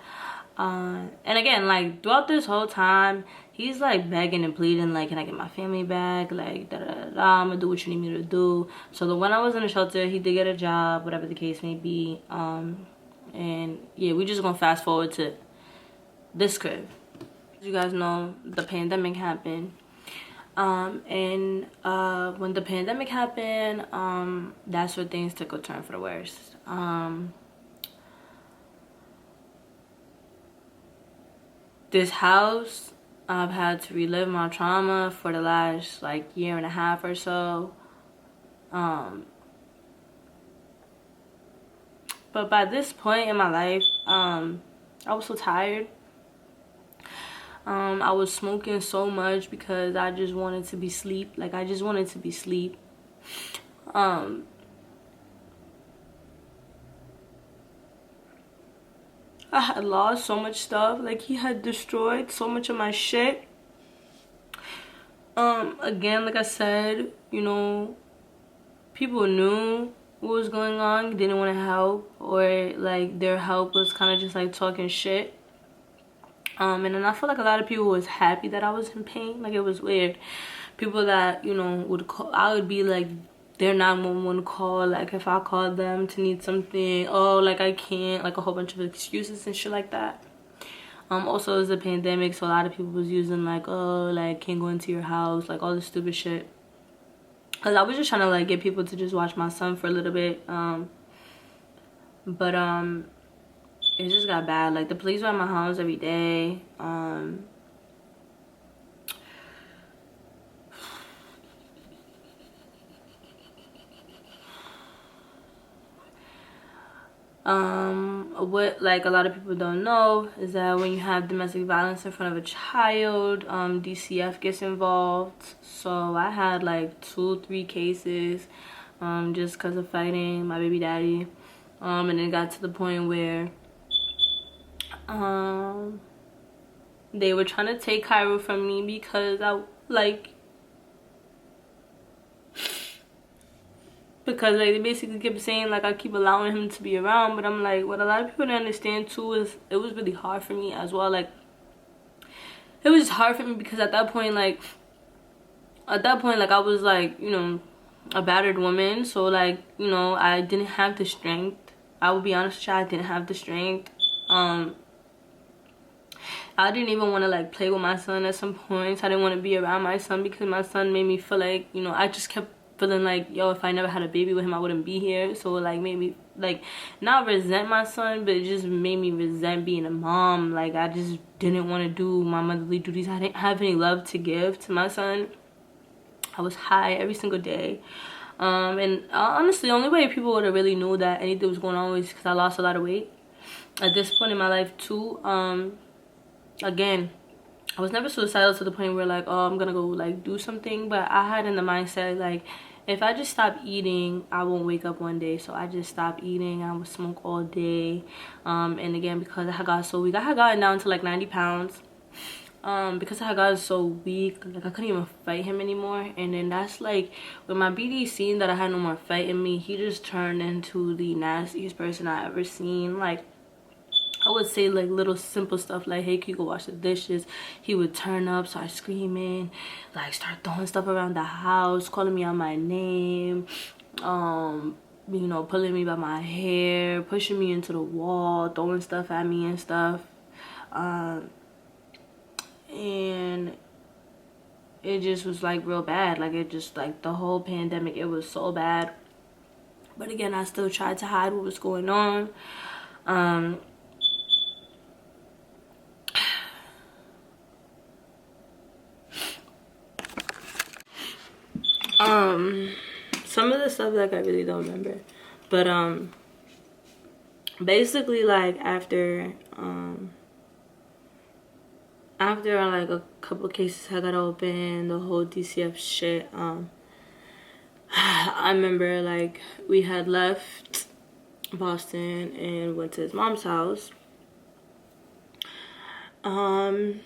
And again, like throughout this whole time, he's like begging and pleading, like, can I get my family back? Like, da da da da. I'm gonna do what you need me to do. So when I was in a shelter, he did get a job, whatever the case may be. And yeah, we just gonna fast forward to this crib. As you guys know, the pandemic happened. When the pandemic happened, that's where things took a turn for the worst. This house, I've had to relive my trauma for the last like year and a half or so. But by this point in my life, I was so tired. I was smoking so much because I just wanted to be sleep. Like I just wanted to be sleep. I had lost so much stuff. Like he had destroyed so much of my shit. Again, like I said, you know, people knew what was going on, didn't want to help, or like their help was kind of just like talking shit. And then I feel like a lot of people was happy that I was in pain. Like it was weird. People that, you know, would call, I would be like their 911 call, like if I called them to need something, oh, like I can't, like a whole bunch of excuses and shit like that. Also it was a pandemic, so a lot of people was using like, oh, like can't go into your house, like all this stupid shit. Cause I was just trying to like get people to just watch my son for a little bit. But it just got bad. Like the police were at my house every day. What like a lot of people don't know is that when you have domestic violence in front of a child, DCF gets involved. So I had like 2-3 cases just because of fighting my baby daddy. And it got to the point where They were trying to take Cairo from me because they basically kept saying like I keep allowing him to be around. But I'm like, what a lot of people don't understand too is it was really hard for me as well. Like, it was just hard for me because at that point like I was like, you know, a battered woman. So like, you know, I didn't have the strength. I will be honest with you, I didn't have the strength. I didn't even want to like play with my son at some points. I didn't want to be around my son because my son made me feel like, you know, I just kept feeling like, yo, if I never had a baby with him, I wouldn't be here. So like made me like not resent my son, but it just made me resent being a mom. Like I just didn't want to do my motherly duties. I didn't have any love to give to my son. I was high every single day. And honestly, the only way people would have really knew that anything was going on was because I lost a lot of weight at this point in my life too. Again, I was never suicidal to the point where like, oh, I'm gonna go like do something, but I had in the mindset like, if I just stop eating, I won't wake up one day. So I just stopped eating. I would smoke all day. And again, because I had got so weak, I had gotten down to like 90 pounds. Because I got so weak, like I couldn't even fight him anymore. And then that's like when my BD seen that I had no more fight in me, he just turned into the nastiest person I ever seen. Like I would say like little simple stuff like, hey, can you go wash the dishes? He would turn up, start screaming, like start throwing stuff around the house, calling me out my name, you know, pulling me by my hair, pushing me into the wall, throwing stuff at me and stuff. And it just was like real bad. Like it just like the whole pandemic, it was so bad. But again, I still tried to hide what was going on. Some of the stuff like I really don't remember, but basically like after like a couple of cases I got open, the whole DCF shit, I remember like we had left Boston and went to his mom's house, and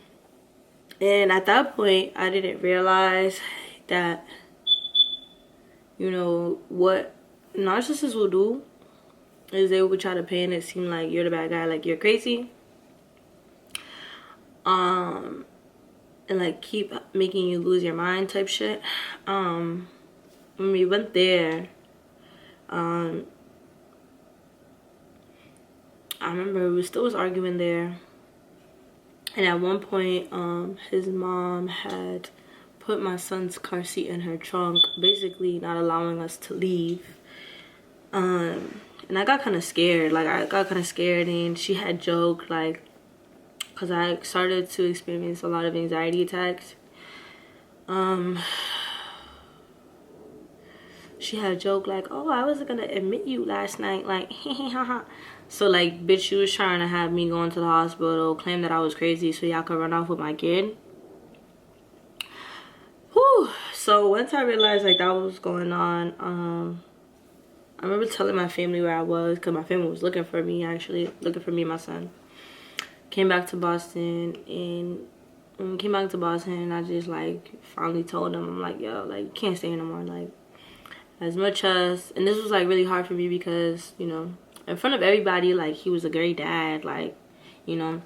at that point I didn't realize that, you know, what narcissists will do is they would try to paint it seem like you're the bad guy, like you're crazy, and like keep making you lose your mind type shit. When we went there, I remember we still was arguing there, and at one point his mom had put my son's car seat in her trunk, basically not allowing us to leave. And I got kind of scared. Like I got kind of scared, and she had joked like, because I started to experience a lot of anxiety attacks. She had a joke like, oh, I wasn't gonna admit you last night, like so like, bitch, she was trying to have me go into the hospital, claim that I was crazy so y'all could run off with my kid. Whew. So once I realized like that was going on, I remember telling my family where I was, because my family was looking for me, actually looking for me and my son. Came back to Boston, and when we came back to Boston, I just like finally told them, I'm like, yo, like you can't stay here no more. Like as much as, and this was like really hard for me because, you know, in front of everybody, like he was a great dad, like, you know,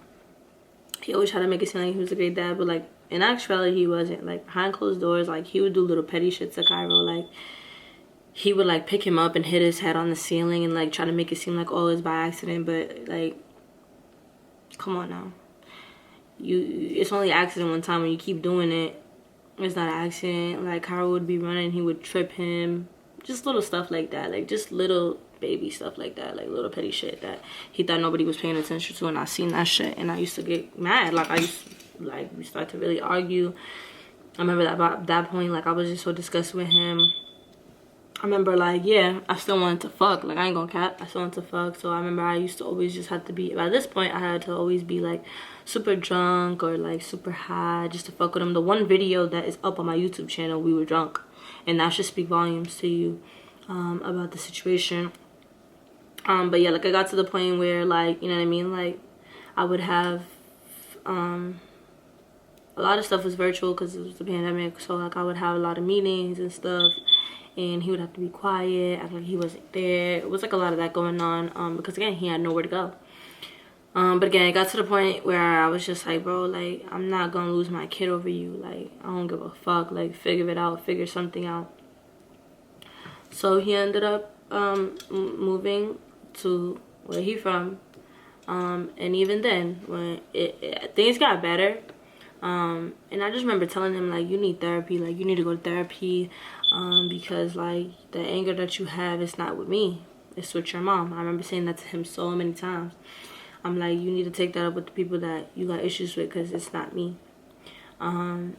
he always tried to make it seem like he was a great dad, but like in actuality he wasn't. Like behind closed doors, like he would do little petty shit to Cairo. Like he would like pick him up and hit his head on the ceiling and like try to make it seem like, oh, it's by accident, but like, come on now, it's only accident one time. When you keep doing it, it's not an accident. Like Cairo would be running, he would trip him, just little stuff like that, like just little baby stuff like that, like little petty shit that he thought nobody was paying attention to. And I seen that shit, and I used to get mad. Like I used to, like, we started to really argue. I remember that at that point, like I was just so disgusted with him. I remember like, yeah, I still wanted to fuck. Like I ain't gonna cap, I still wanted to fuck. So I remember I used to always just have to be, by this point I had to always be like super drunk or like super high just to fuck with him. The one video that is up on my YouTube channel, we were drunk, and that should speak volumes to you about the situation. But yeah, like I got to the point where, like, you know what I mean, like I would have a lot of stuff was virtual because it was the pandemic, so like I would have a lot of meetings and stuff, and he would have to be quiet, act like he wasn't there. It was like a lot of that going on, because again, he had nowhere to go. But again, it got to the point where I was just like, bro, like, I'm not gonna lose my kid over you. Like, I don't give a fuck. Like, figure it out, figure something out. So he ended up moving to where he from. And even then, when things got better, and I just remember telling him, like, you need therapy, like, you need to go to therapy, because, like, the anger that you have is not with me, it's with your mom. I remember saying that to him so many times. I'm like, you need to take that up with the people that you got issues with, because it's not me. And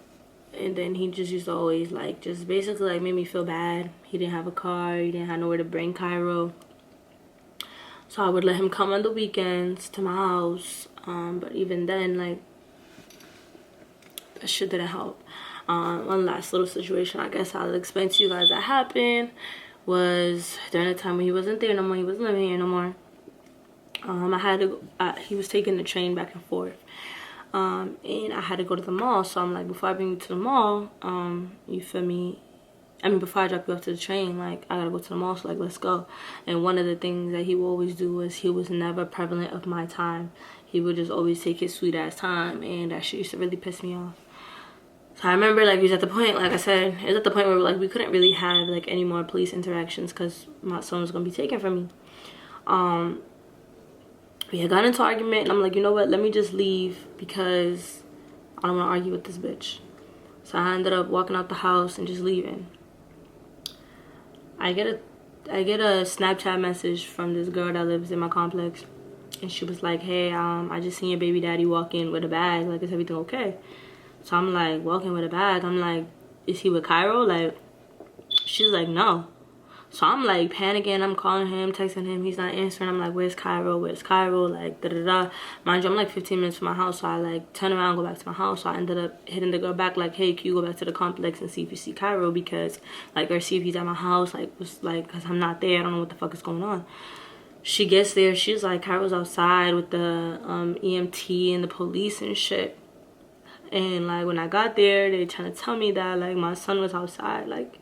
then he just used to always, like, just basically, like, made me feel bad. He didn't have a car, he didn't have nowhere to bring Cairo. So I would let him come on the weekends to my house, but even then, like, that shit didn't help. One last little situation I guess I'll explain to you guys that happened was during the time when he wasn't there no more, he wasn't living here no more. I had to he was taking the train back and forth, and I had to go to the mall. So I'm like, before I bring you to the mall, you feel me, I mean, before I drop you off to the train, like, I gotta go to the mall, so like, let's go. And one of the things that he would always do was he was never prevalent of my time. He would just always take his sweet ass time, and that shit used to really piss me off. So I remember, like, we was at the point, like I said, it was at the point where, like, we couldn't really have, like, any more police interactions because my son was gonna be taken from me. We had gotten into an argument, and I'm like, you know what, let me just leave because I don't want to argue with this bitch. So I ended up walking out the house and just leaving. I get a Snapchat message from this girl that lives in my complex, and she was like, hey, I just seen your baby daddy walk in with a bag, like, is everything okay? So I'm like, walking with a bag, I'm like, is he with Cairo? Like, she's like, no. So I'm like panicking, I'm calling him, texting him, he's not answering. I'm like, where's Cairo, like, da-da-da. Mind you, I'm like 15 minutes from my house, so I like turn around, go back to my house. So I ended up hitting the girl back, like, hey, can you go back to the complex and see if you see Cairo, because, like, or see if he's at my house, like, was like, because I'm not there, I don't know what the fuck is going on. She gets there, she's like, Cairo's outside with the EMT and the police and shit. And like, when I got there, they trying to tell me that, like, my son was outside. Like,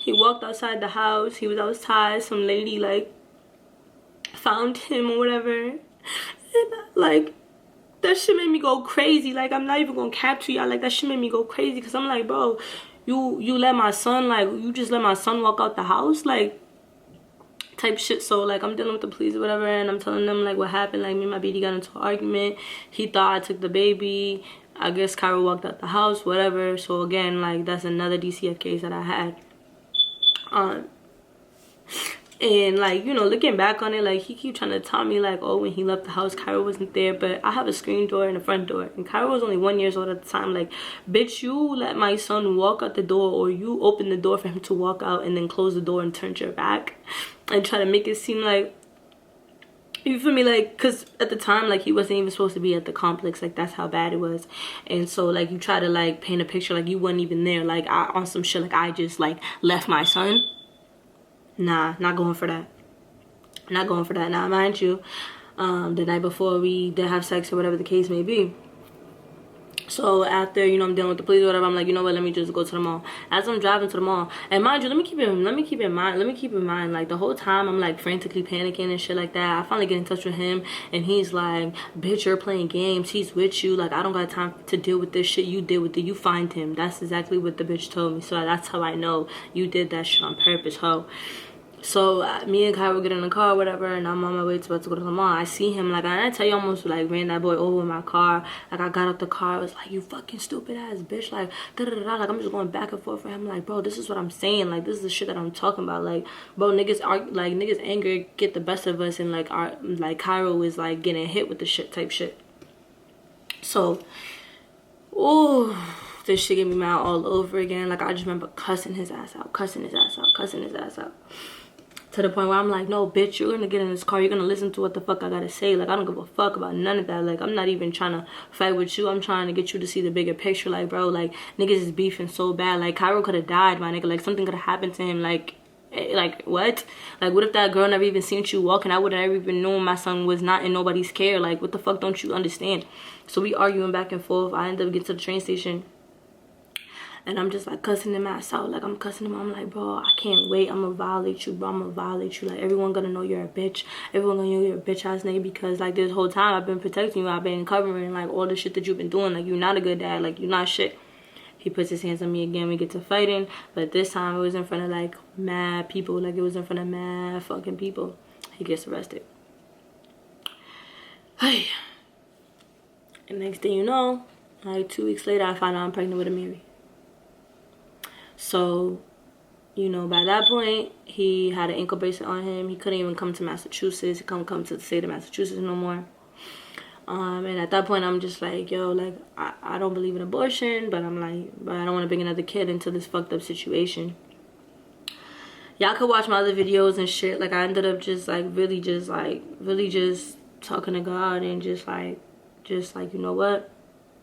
he walked outside the house, he was outside, some lady, like, found him or whatever. And, like, that shit made me go crazy. Like, I'm not even gonna capture y'all. Like, that shit made me go crazy, because I'm like, bro, you let my son, like, you just let my son walk out the house, like, type shit. So, like, I'm dealing with the police or whatever, and I'm telling them, like, what happened. Like, me and my baby got into an argument. He thought I took the baby. I guess Cairo walked out the house, whatever. So again, like, that's another DCF case that I had. And like, you know, looking back on it, like, he keep trying to tell me, like, oh, when he left the house, Cairo wasn't there. But I have a screen door and a front door, and Cairo was only 1 year old at the time. Like, bitch, you let my son walk out the door, or you open the door for him to walk out and then close the door and turn your back and try to make it seem like, you feel me, like, because at the time, like, he wasn't even supposed to be at the complex. Like, that's how bad it was. And so, like, you try to, like, paint a picture like you wasn't even there, like, on some shit, like, I just, like, left my son. Nah, not going for that. Not going for that. Now, mind you, the night before we did have sex or whatever the case may be. So after, you know, I'm dealing with the police or whatever, I'm like, you know what, let me just go to the mall. As I'm driving to the mall, and mind you, let me keep in mind, like, the whole time I'm like frantically panicking and shit like that. I finally get in touch with him, and he's like, bitch, you're playing games, he's with you, like, I don't got time to deal with this shit you did with it, you find him. That's exactly what the bitch told me. So that's how I know you did that shit on purpose, ho. So me and Cairo get in the car or whatever, and I'm on my way about to go to the mall. I see him, like, I tell you, almost like ran that boy over in my car. Like, I got out the car, I was like, you fucking stupid ass bitch, like, da da da da. Like, I'm just going back and forth for him, like, bro, this is what I'm saying, like, this is the shit that I'm talking about. Like, bro, niggas anger get the best of us, and like, Cairo is like getting hit with the shit type shit. So, ooh, this shit get me mad all over again. Like, I just remember cussing his ass out. To the point where I'm like, no, bitch, you're gonna get in this car, you're gonna listen to what the fuck I gotta say. Like, I don't give a fuck about none of that. Like, I'm not even trying to fight with you. I'm trying to get you to see the bigger picture. Like, bro, like, niggas is beefing so bad. Like, Cairo could have died, my nigga. Like, something could have happened to him. Like, Like, what? Like, what if that girl never even seen you walking? I would have never even known my son was not in nobody's care. Like, what the fuck don't you understand? So we arguing back and forth. I ended up getting to the train station, and I'm just like cussing him ass out. Like, I'm cussing him. I'm like, bro, I can't wait. I'm gonna violate you, bro. I'm gonna violate you. Like, everyone gonna know you're a bitch. Everyone gonna know you're a bitch ass nigga, because like this whole time I've been protecting you. I've been covering like all the shit that you've been doing. Like, you're not a good dad. Like, you're not shit. He puts his hands on me again. We get to fighting, but this time it was in front of like mad people. Like, it was in front of mad fucking people. He gets arrested. Hey. And next thing you know, like 2 weeks later, I find out I'm pregnant with Amiri. So, you know, by that point, he had an ankle bracelet on him. He couldn't even come to Massachusetts. He couldn't come to the state of Massachusetts no more. And at that point, I'm just like, yo, like, I don't believe in abortion, but I'm like, but I don't want to bring another kid into this fucked up situation. Y'all could watch my other videos and shit. Like, I ended up just, like, really just talking to God and just like, you know what?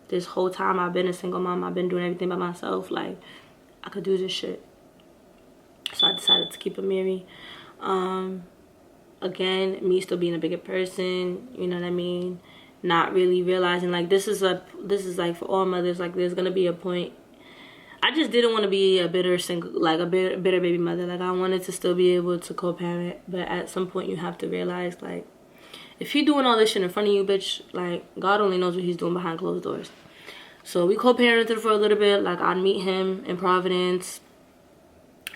This whole time I've been a single mom. I've been doing everything by myself. Like, I could do this shit. So I decided to keep Amiri. Again, me still being a bigger person, you know what I mean? Not really realizing like this is like for all mothers, like there's gonna be a point. I just didn't want to be a bitter baby mother. Like, I wanted to still be able to co-parent, but at some point you have to realize, like, if he doing all this shit in front of you, bitch, like, God only knows what he's doing behind closed doors. So we co-parented for a little bit. Like, I'd meet him in Providence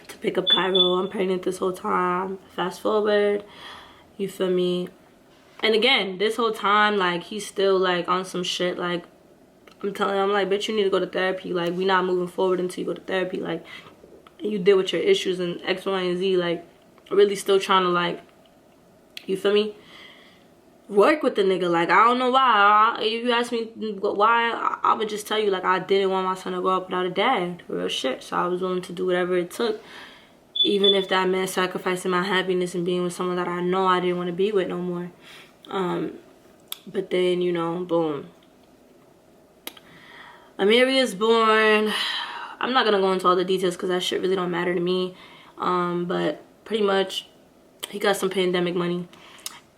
to pick up Cairo. I'm pregnant this whole time. Fast forward, you feel me? And again, this whole time, like, he's still like on some shit. Like, I'm telling him, I'm like, bitch, you need to go to therapy. Like, we not moving forward until you go to therapy. Like, you deal with your issues and X, Y, and Z. Like, really still trying to, like, you feel me? Work with the nigga. Like, I don't know why. If you ask me why, I would just tell you, like, I didn't want my son to grow up without a dad. Real shit. So I was willing to do whatever it took, even if that meant sacrificing my happiness and being with someone that I know I didn't want to be with no more. But then, you know, boom, Amiri is born. I'm not gonna go into all the details because that shit really don't matter to me. But pretty much, he got some pandemic money,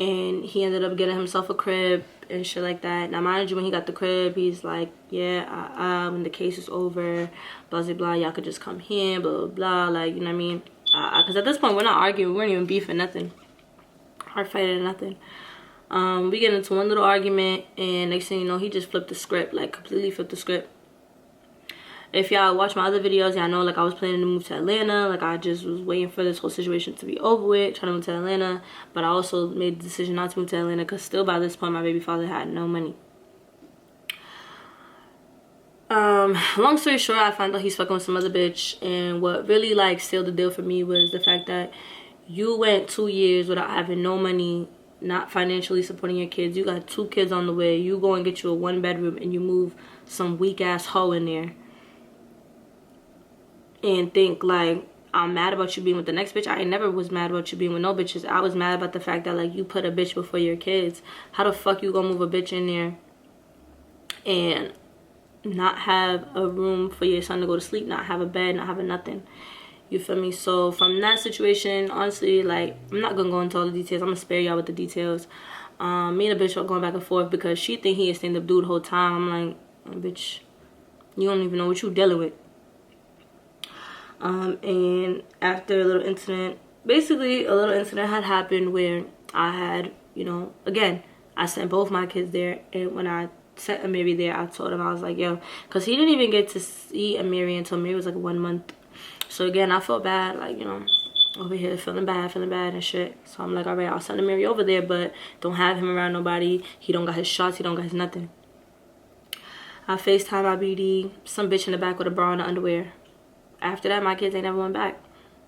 and he ended up getting himself a crib and shit like that. Now, mind you, when he got the crib, he's like, yeah, when the case is over, blah, blah, blah, y'all could just come here, blah, blah, blah, like, you know what I mean? Because at this point, we're not arguing. We weren't even beefing, nothing. Hard fighting, nothing. We get into one little argument, and next thing you know, he just flipped the script, like, completely flipped the script. If y'all watch my other videos, y'all know, like, I was planning to move to Atlanta. Like, I just was waiting for this whole situation to be over with, trying to move to Atlanta. But I also made the decision not to move to Atlanta because still by this point, my baby father had no money. Long story short, I found out he's fucking with some other bitch. And what really, like, sealed the deal for me was the fact that you went 2 years without having no money, not financially supporting your kids. You got 2 kids on the way. You go and get you a 1-bedroom and you move some weak-ass hoe in there. And think, like, I'm mad about you being with the next bitch. I never was mad about you being with no bitches. I was mad about the fact that, like, you put a bitch before your kids. How the fuck you gonna move a bitch in there and not have a room for your son to go to sleep, not have a bed, not have a nothing? You feel me? So from that situation, honestly, like, I'm not gonna go into all the details. I'm gonna spare y'all with the details. Me and the bitch are going back and forth because she think he a stand-up dude the whole time. I'm like, bitch, you don't even know what you dealing with. And after a little incident, basically a little incident had happened where I had, you know, again, I sent both my kids there. And when I sent Amiri there, I told him, I was like, yo, because he didn't even get to see Amiri until Amiri was like 1 month. So again, I felt bad, like, you know, over here feeling bad and shit. So I'm like, all right, I'll send Amiri over there, but don't have him around nobody. He don't got his shots, he don't got his nothing. I FaceTime my BD, some bitch in the back with a bra and underwear. After that, my kids ain't never went back.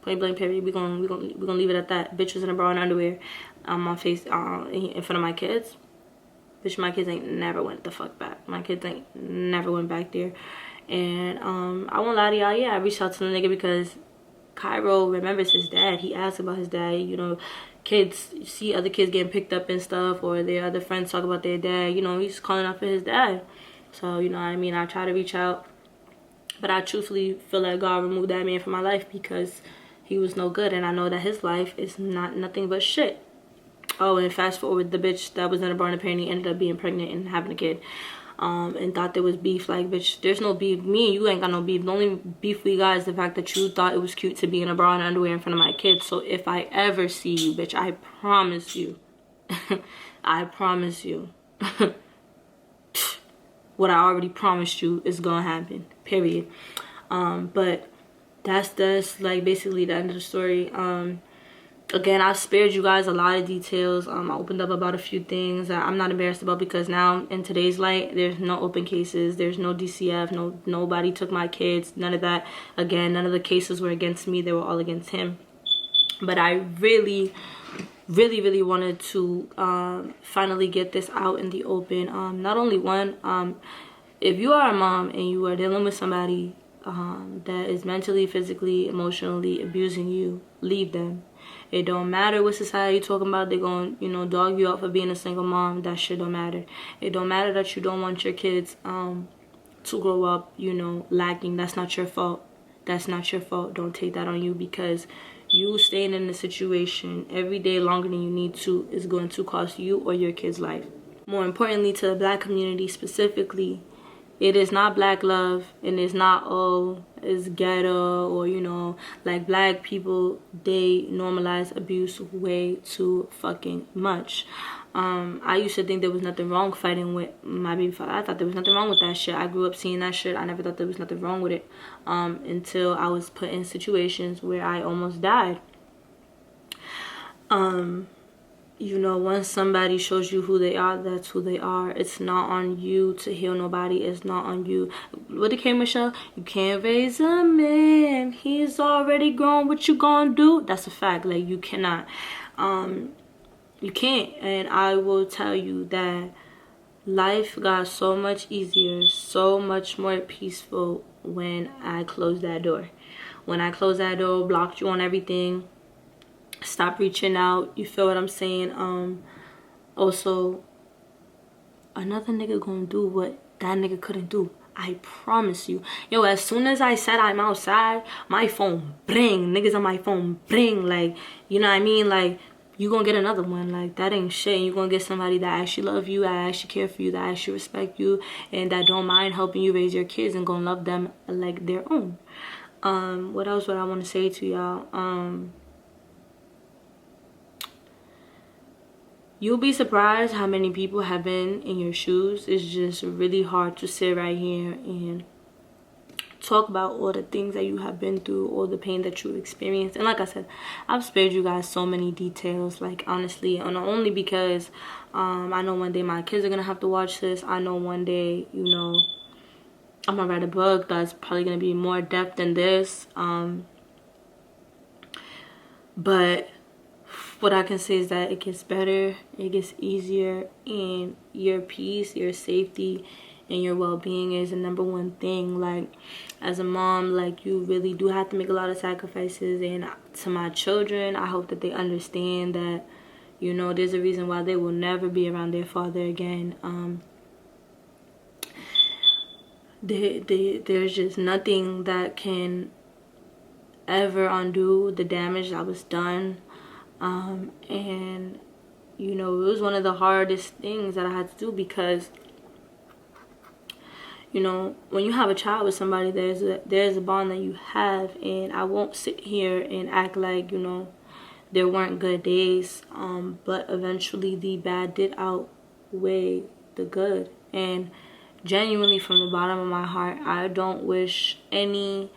Point blank period. We gonna leave it at that. Bitch was in a bra and underwear on my face in front of my kids. Bitch, my kids ain't never went the fuck back. My kids ain't never went back there. And I won't lie to y'all, yeah, I reached out to the nigga because Cairo remembers his dad. He asked about his dad. You know, kids see other kids getting picked up and stuff, or their other friends talk about their dad. You know, he's calling out for his dad. So, you know what I mean? I try to reach out. But I truthfully feel like God removed that man from my life because he was no good, and I know that his life is nothing but shit. Oh, and fast forward, the bitch that was in a barn apparently ended up being pregnant and having a kid. And thought there was beef. Like, bitch, there's no beef. Me and you ain't got no beef. The only beef we got is the fact that you thought it was cute to be in a bra and underwear in front of my kids. So if I ever see you, bitch, I promise you, I promise you, what I already promised you is gonna happen, period. But that's like basically the end of the story. Again, I've spared you guys a lot of details. I opened up about a few things that I'm not embarrassed about, because now in today's light, there's no open cases, there's no DCF, nobody took my kids, none of that. Again, none of the cases were against me, they were all against him. But I really wanted to finally get this out in the open. Not only one, if you are a mom and you are dealing with somebody that is mentally, physically, emotionally abusing you, leave them. It don't matter what society talking about. They're going to, dog you out for being a single mom. That shit don't matter. It don't matter that you don't want your kids to grow up, lacking. That's not your fault. That's not your fault. Don't take that on you, because you staying in the situation every day longer than you need to is going to cost you or your kid's life. More importantly, to the black community specifically, it is not black love, and it's not, oh, it's ghetto, or like, black people, they normalize abuse way too fucking much. I used to think there was nothing wrong fighting with my baby father. I thought there was nothing wrong with that shit. I grew up seeing that shit. I never thought there was nothing wrong with it until I was put in situations where I almost died. Once somebody shows you who they are, that's who they are. It's not on you to heal nobody. It's not on you. What did K. Michelle? You can't raise a man. He's already grown. What you gonna do? That's a fact. Like, you cannot. You can't. And I will tell you that life got so much easier, so much more peaceful when I closed that door. When I closed that door, blocked you on everything, stop reaching out. You feel what I'm saying? Also, another nigga gonna do what that nigga couldn't do. I promise you. Yo, as soon as I said I'm outside, my phone bring. Niggas on my phone bring. Like, you know what I mean? Like, you gonna get another one. Like, that ain't shit. You gonna get somebody that actually love you, that actually care for you, that actually respect you, and that don't mind helping you raise your kids and gonna love them like their own. What else would I want to say to y'all? You'll be surprised how many people have been in your shoes. It's just really hard to sit right here and talk about all the things that you have been through, all the pain that you experienced. And like I said, I've spared you guys so many details, like, honestly, and only because I know one day my kids are gonna have to watch this. I know one day, I'm gonna write a book that's probably gonna be more depth than this. But what I can say is that it gets better, it gets easier, and your peace, your safety, and your well-being is the number one thing. Like, as a mom, like, you really do have to make a lot of sacrifices. And to my children, I hope that they understand that, there's a reason why they will never be around their father again. There's just nothing that can ever undo the damage that was done. And it was one of the hardest things that I had to do, because when you have a child with somebody, there's a bond that you have. And I won't sit here and act like there weren't good days, but eventually the bad did outweigh the good. And genuinely, from the bottom of my heart, I don't wish any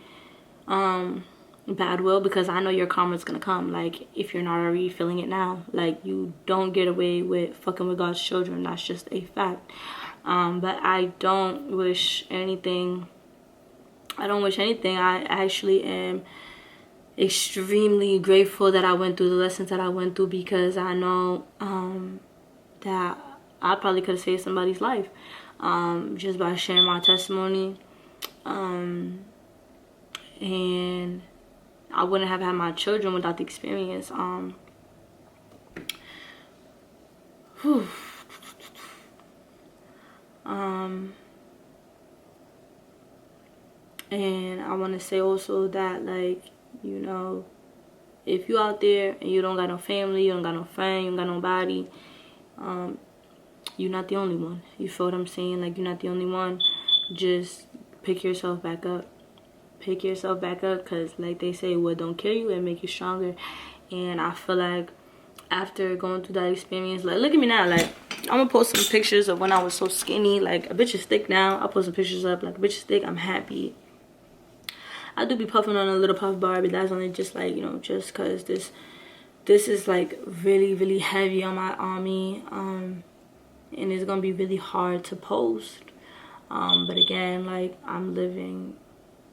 bad will, because I know your karma's gonna come. Like, if you're not already feeling it now, like, you don't get away with fucking with God's children. That's just a fact. But I don't wish anything. I actually am extremely grateful that I went through the lessons that I went through, because I know that I probably could have saved somebody's life just by sharing my testimony. And I wouldn't have had my children without the experience. And I want to say also that, like, if you out there and you don't got no family, you don't got no friend, you don't got nobody, you're not the only one. You feel what I'm saying? Like, you're not the only one. Just pick yourself back up. Pick yourself back up, because like they say, what don't kill you, it make you stronger. And I feel like after going through that experience, like, look at me now. Like, I'm gonna post some pictures of when I was so skinny. Like, a bitch is thick now. I'll post some pictures up. Like, a bitch is thick. I'm happy. I do be puffing on a little puff bar, but that's only just like, you know, just because this is like really heavy on me, and it's gonna be really hard to post. But again, like, I'm living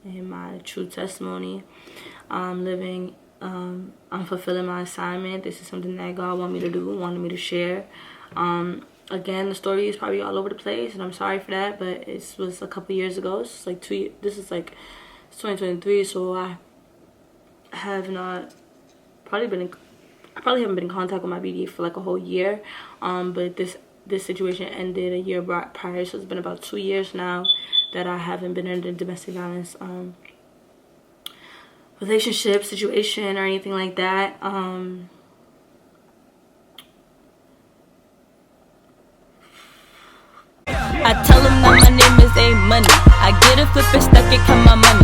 in my true testimony. I'm fulfilling my assignment. This is something that God wanted me to do, wanted me to share. Again, the story is probably all over the place, and I'm sorry for that, but it was a couple years ago. It's like this is like 2023, so I have not I probably haven't been in contact with my BD for like a whole year. But this situation ended a year prior, so it's been about 2 years now that I haven't been in a domestic violence relationship situation or anything like that. I tell them that my name is A Money. I get it, flip it, stuck it, count my money.